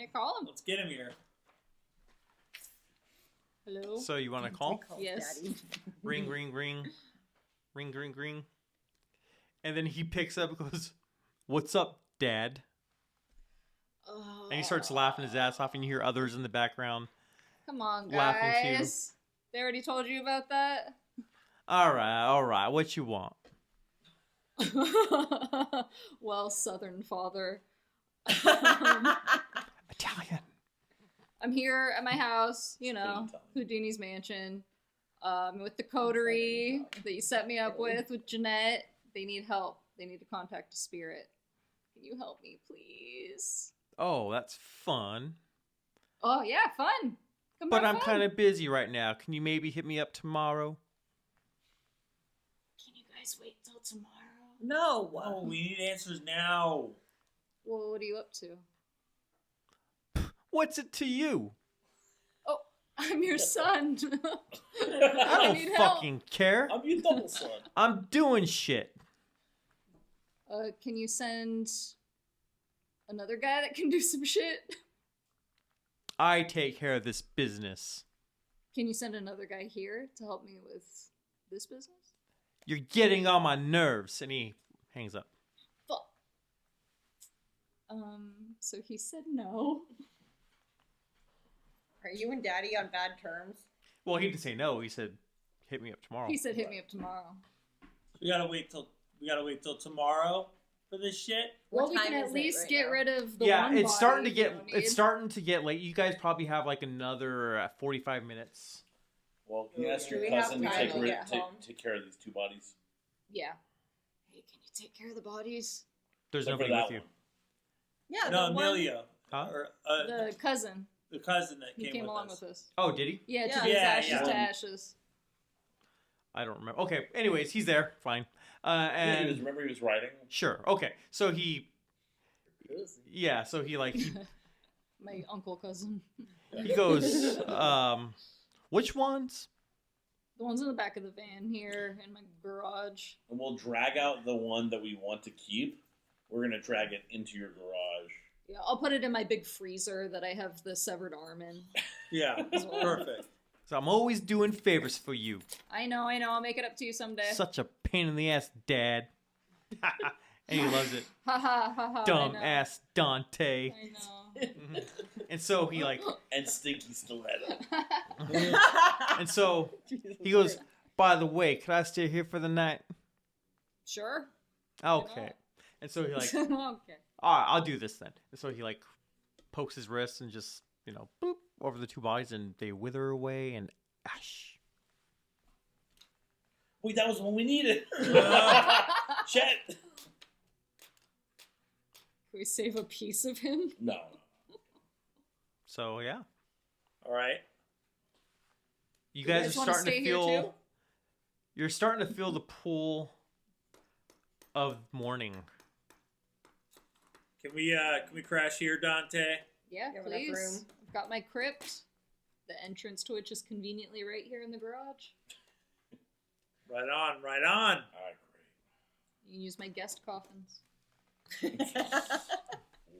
I call him. Let's get him here. Hello? So you want to call? Yes. Daddy. Ring, ring, ring. Ring, ring, ring. And then he picks up and goes, "What's up, Dad?" And he starts laughing his ass off, and you hear others in the background. Come on, laughing guys. They already told you about that? All right. What you want? Well, Southern father. Italian. I'm here at my house, you know, Houdini's mansion, with the coterie that you set me up with Jeanette. They need help. They need to contact a spirit. Can you help me, please? Oh, that's fun. Oh, yeah, fun. Come But have I'm fun. kind of busy right now. Can you maybe hit me up tomorrow? Can you guys wait till tomorrow? No. Oh, we need answers now. Well, what are you up to? What's it to you? Oh, I'm your son. I need don't help. fucking care. I'm your double son. I'm doing shit. Can you send another guy that can do some shit? I take care of this business. Can you send another guy here to help me with this business? You're getting on my nerves. And he hangs up. Fuck. So he said no. Are you and Daddy on bad terms? Well, he didn't say no. He said, hit me up tomorrow. He said hit me up tomorrow. We gotta wait till tomorrow for this shit. Well, What we time can is at it least right get now? rid of the Yeah, one it's starting to body get we don't it's need. starting to get late. You guys probably have like another 45 minutes. Well, can you ask Do your we have cousin to time to get home? take care of these two bodies? Yeah. Hey, can you take care of the bodies? There's Except for nobody that with you. one. Yeah. No, the one- Amelia. Huh? Or, The cousin. the cousin that He came, came with along us. with us. Oh, did he? Yeah, Yeah. to do his Yeah, ashes yeah. to ashes. I don't remember. Okay. Anyways, he's there. Fine. Yeah, And remember he was writing? sure. Okay. So he My uncle cousin. he goes, which ones? The ones in the back of the van here in my garage. And we'll drag out the one that we want to keep. We're going to drag it into your garage. Yeah, I'll put it in my big freezer that I have the severed arm in. Yeah, As well. perfect. So I'm always doing favors for you. I know. I'll make it up to you someday. Such a pain in the ass, Dad. And he loves it. Ha ha ha ha. Dumb I know. ass Dante. I know. And so he like, And Stinky Stiletto. and so he goes, by the way, could I stay here for the night? Sure. Okay. not? And so he like, Okay. all right, I'll do this then. And so he like pokes his wrist and just, boop over the two bodies and they wither away and ash. Wait, that was the one we needed. Shit. Can we save a piece of him? No. So yeah. All right. You guys guys are wanna starting stay to here feel too? you're starting to feel the pull of morning. Can we crash here, Dante? Yeah, You have enough please. room? I've got my crypt. The entrance to which is conveniently right here in the garage. Right on, right on. All right, You can use my guest coffins. great.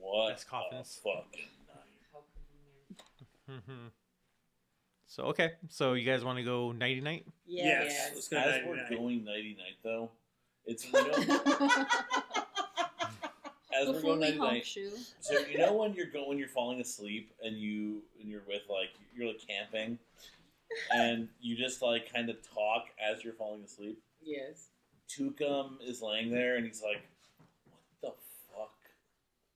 What That's coffins. a fucking night. How convenient. Mm-hmm. So okay, so you guys want to go nighty night? Yes. Let's go As nighty we're night. going nighty-night, though, it's, as The we're going fully nighty-night, hump shoe. so when you're falling asleep and you're with you're like camping and you just like kind of talk as you're falling asleep. Yes. Tuk'em is laying there and he's like, "What the fuck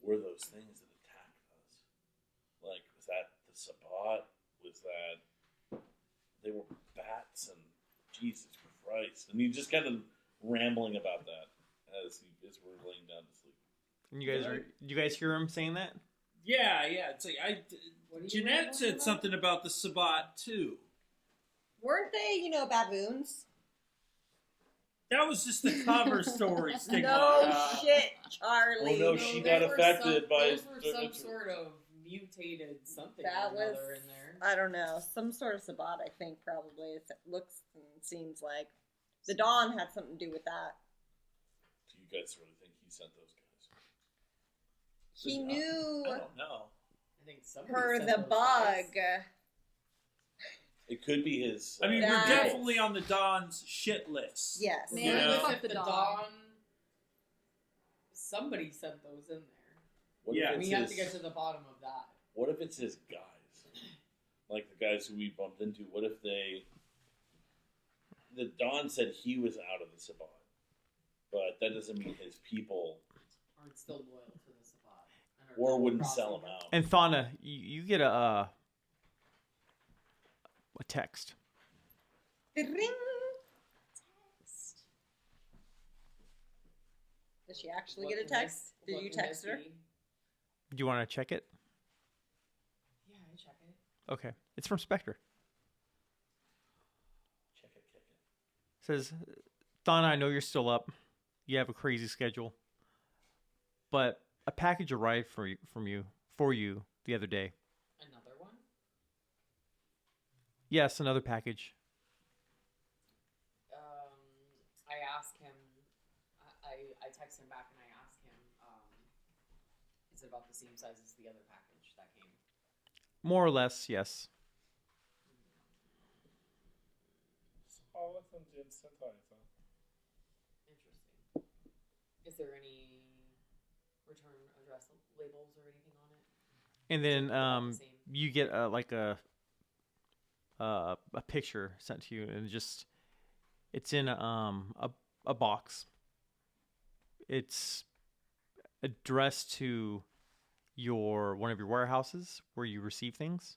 were those things that attacked us? Like, was that the Sabbat? Was that they were bats? And Jesus Christ!" And he's just kind of rambling about that as we're laying down to sleep. And you guys hear him saying that? Yeah. It's like What are you Jeanette rambling said about? something about the Sabbat too. Weren't they, baboons? That was just the cover story. Stigma. No shit, Charlie. Oh, no, she got affected by- Those were some sort of mutated something That or another was- in there. I don't know. Some sort of Sabbat, I think, probably. It looks and seems like. The Dawn had something to do with that. Do you guys really think he sent those guys? He knew I don't know. I think somebody her sent the those bug. guys. It could be his. I mean, we're That's- definitely on the Don's shit list. Yes. Man, You know? fuck If the the Don. Don. Somebody sent those in there. what Yeah. if it's We have his, to get to the bottom of that. What if it's his guys? Like the guys who we bumped into. What if they? The Don said he was out of the Sabbat, but that doesn't mean his people Aren't still loyal to the Sabbat. and are or double wouldn't crossing sell him them. out. And Thana, you get a text. Ring. Did she actually What get a can text? this- Did what you can text this her? be? Do you want to check it? Yeah, I check it. Okay. It's from Spectre. Check it. It says, Thana, I know you're still up. You have a crazy schedule. But a package arrived for you the other day. Another one? Yes, another package. I ask him. I text him back and I ask him. Is it about the same size as the other package that came? More or less, yes. Interesting. Is there any return address labels or anything on it? And then About the same? you get a picture sent to you, and it's in a box. It's addressed to one of your warehouses where you receive things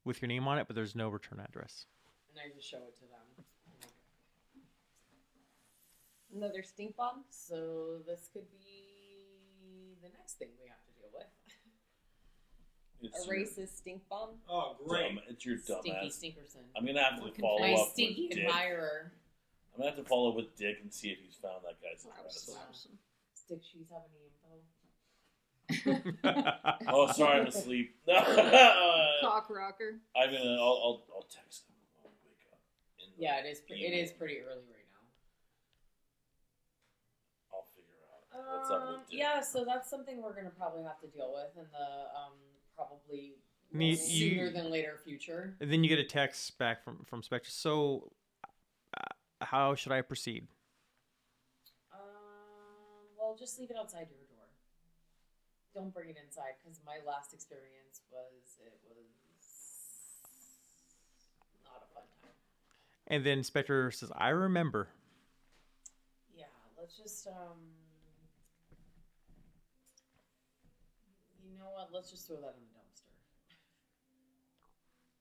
with your name on it, but there's no return address. And I just show it to them. I'm like, Another stink bomb? so this could be the next thing we have to deal with. It's A racist stink bomb? Oh, your great. dumb, it's your dumb Stinky ass. Stinkerson. I'm gonna have to Fucking follow My up stinky with Dick. admirer. I'm gonna have to follow up with Dick and see if he's found that guy's address. Awesome. Stick shoes have any info? Oh, sorry, I'm asleep. Cock rocker. I'll text him. I'll wake up. In the Yeah, it is. It evening. is pretty early right now. I'll figure out what's up with Dick. Yeah, so that's something we're gonna probably have to deal with in the probably You- sooner than later future. And then you get a text back from Spectre. So, how should I proceed? Well, just leave it outside your door. Don't bring it inside because my last experience was not a fun time. And then Spectre says, I remember. Yeah, let's just you know what? Let's just throw that in the dumpster.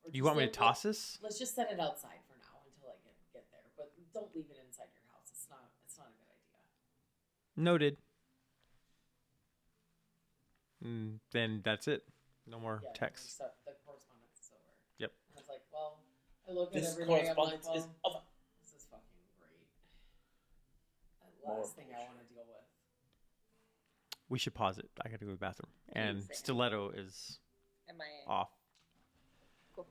Or You just want me to let- toss this? Let's just set it outside for now until I get there. But don't leave it inside your house. It's not a good idea. Noted. Then that's it. No more Yeah, text. except the correspondence is over. Yep. And it's like, well, I look at This everybody. I'm like, correspondence well, is over. this is fucking great. The More last thing I bullshit. want to deal with. We should pause it. I gotta go to the bathroom. And Same. Stiletto is MIA. off. Cool.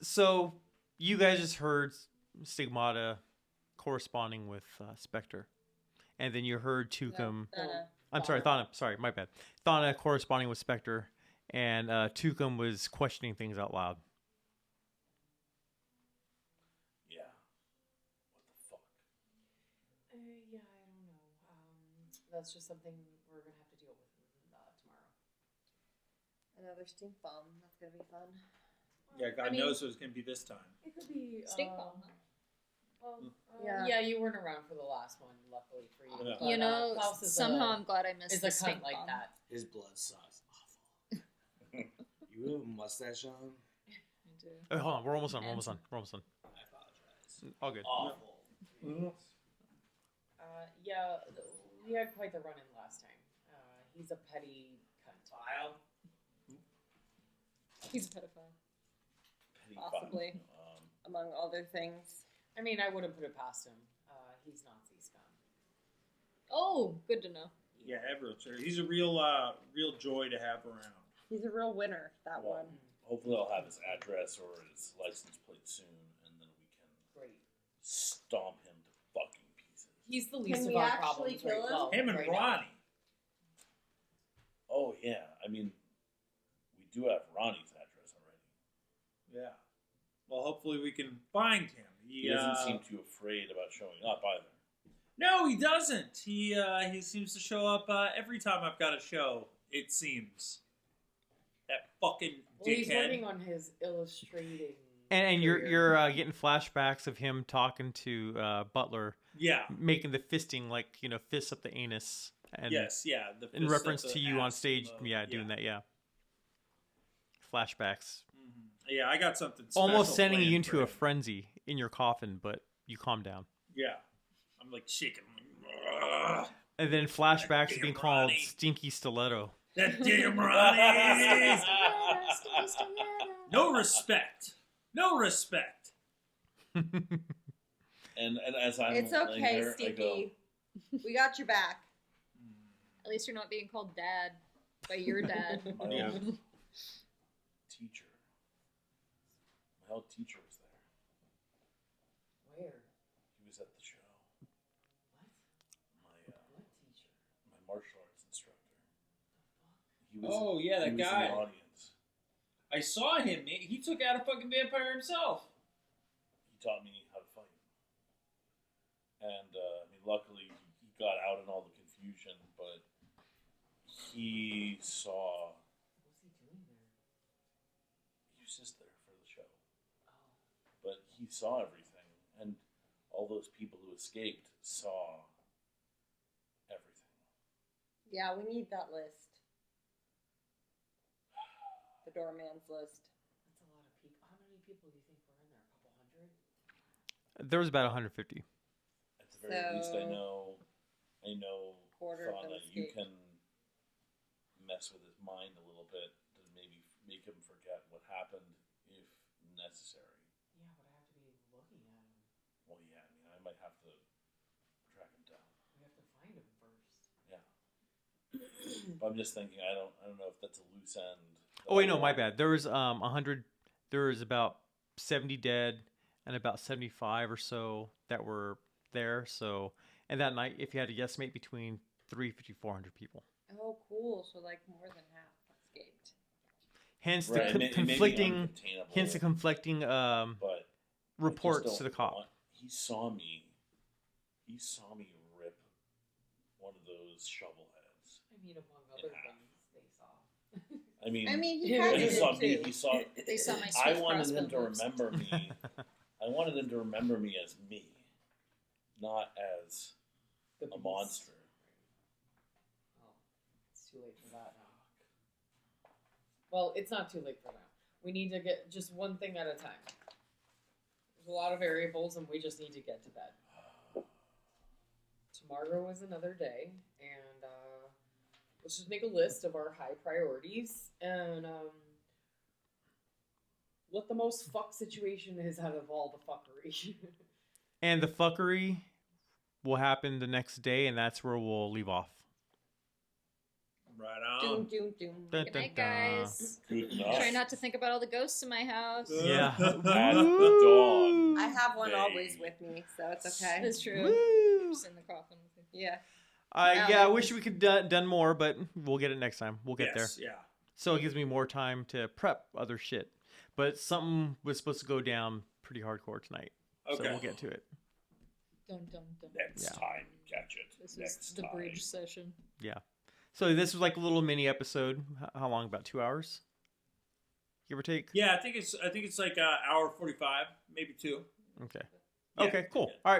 So, you guys just heard Stigmata corresponding with Spectre. And then you heard Tuk'em. I'm sorry, Thana. Sorry, my bad. Thana corresponding with Spectre. And Tuk'em was questioning things out loud. Yeah. What the fuck? Yeah, I don't know. That's just something we're gonna have to deal with tomorrow. Another stink bomb. That's gonna be fun. Yeah, God I mean, knows what it's going to be this time. It could be Stink bomb. Well, Yeah. yeah, you weren't around for the last one, luckily for you. Yeah. But, You know, Klaus is somehow I'm glad I missed is the a stink cunt like bomb. that. His blood sucks. Awful. You have a mustache on? I do. Oh, hold on. We're almost done. We're almost done. We're almost done. I apologize. All good. Awful. Yeah, we had quite the run-in last time. He's a petty cunt. File? He's a pedophile. Petty Possibly. fun. Among other things. I mean, I wouldn't put it past him. He's Nazi scum. Oh, good to know. Yeah, everyone's sure. He's a real joy to have around. He's a real winner, that Well, one. Hopefully, I'll have his address or his license plate soon, and then we can Great. stomp him to fucking pieces. He's the least Can of we our actually problems kill right him? well, Him and right now. Ronnie. Oh yeah, I mean, we do have Ronnie's address already. Yeah. Well, hopefully we can find him. He doesn't seem too afraid about showing up either. No, he doesn't. He seems to show up every time I've got a show. It seems that fucking Well, he's dickhead. working on his illustrating. And you're career. getting flashbacks of him talking to Butler, Yeah. making the fisting, like, fists up the anus. And Yes. Yeah. The in fist reference up to the you on ass stage, and the- doing that, yeah. Flashbacks. Mhm. Yeah, I got something. Special Almost sending planned you for into a him. frenzy in your coffin, but you calm down. Yeah, I'm like shaking. And then flashbacks Damn being called Ronnie. Stinky Stiletto. That damn Ronnie. No respect. No respect. And as I'm It's laying okay, there, I go, Stinky. We got your back. At least you're not being called dad by your dad. my Yeah. old teacher. My old teacher was there. Where? He was at the show. What? My What teacher? my martial arts instructor. He was. Oh, yeah, that he was guy. in the audience. I saw him. He took out a fucking vampire himself. He taught me how to fight. And luckily he got out in all the confusion, but he saw. What was he doing there? He was just there for the show. Oh. But he saw everything, and all those people who escaped saw everything. Yeah, we need that list. The doorman's list. That's a lot of people. How many people do you think were in there? A couple hundred? There was about 150. At the very least, I So, know, quarter of thought them that you escaped. can mess with his mind a little bit to maybe make him forget what happened if necessary. Yeah, but I have to be looking at him. Well, yeah, I might have to track him down. We have to find him first. Yeah. But I'm just thinking, I don't know if that's a loose end. Oh wait, no, my bad. There was 100. There was about 70 dead and about 75 or so that were there. So, and that night, if you had to guesstimate, between 350 400 people. Oh, cool. So, like, more than half escaped. Hence Right, the conflicting. uncontainable, Hence the conflicting but I just reports to don't the cop. want- He saw me rip one of those shovel heads. I mean, among other half. things they saw. I mean, I mean, he Yeah, kind of he did saw me. too. He saw. They saw my I sweet wanted crossbow him to moves. remember me. I wanted him to remember me as me, not as The a beast. monster. Oh, it's too late for that now. Well, it's not too late for that. We need to get just one thing at a time. There's a lot of variables, and we just need to get to bed. Tomorrow is another day, and let's just make a list of our high priorities and what the most fuck situation is out of all the fuckery. And the fuckery will happen the next day, and that's where we'll leave off. Right Doom, on. doom, doom. Dun, Good dun, night, dun. guys. Good enough. Try not to think about all the ghosts in my house. Yeah. At the dawn. I have one Day. always with me, so it's okay. That's true. Woo! Just in the coffin with you. Yeah. Yeah, I wish we could done more, but we'll get it next time. We'll get Yes, there. yeah. So it gives me more time to prep other shit. But something was supposed to go down pretty hardcore tonight. Okay. So we'll get to it. Dun dun dun. Next Yeah. time, catch it. This Next is the time. bridge session. Yeah. So this was like a little mini episode. How long? About 2 hours? Give or take? Yeah, I think it's like hour 45, maybe 2. Okay. Yeah. Okay, cool. Yeah. All right.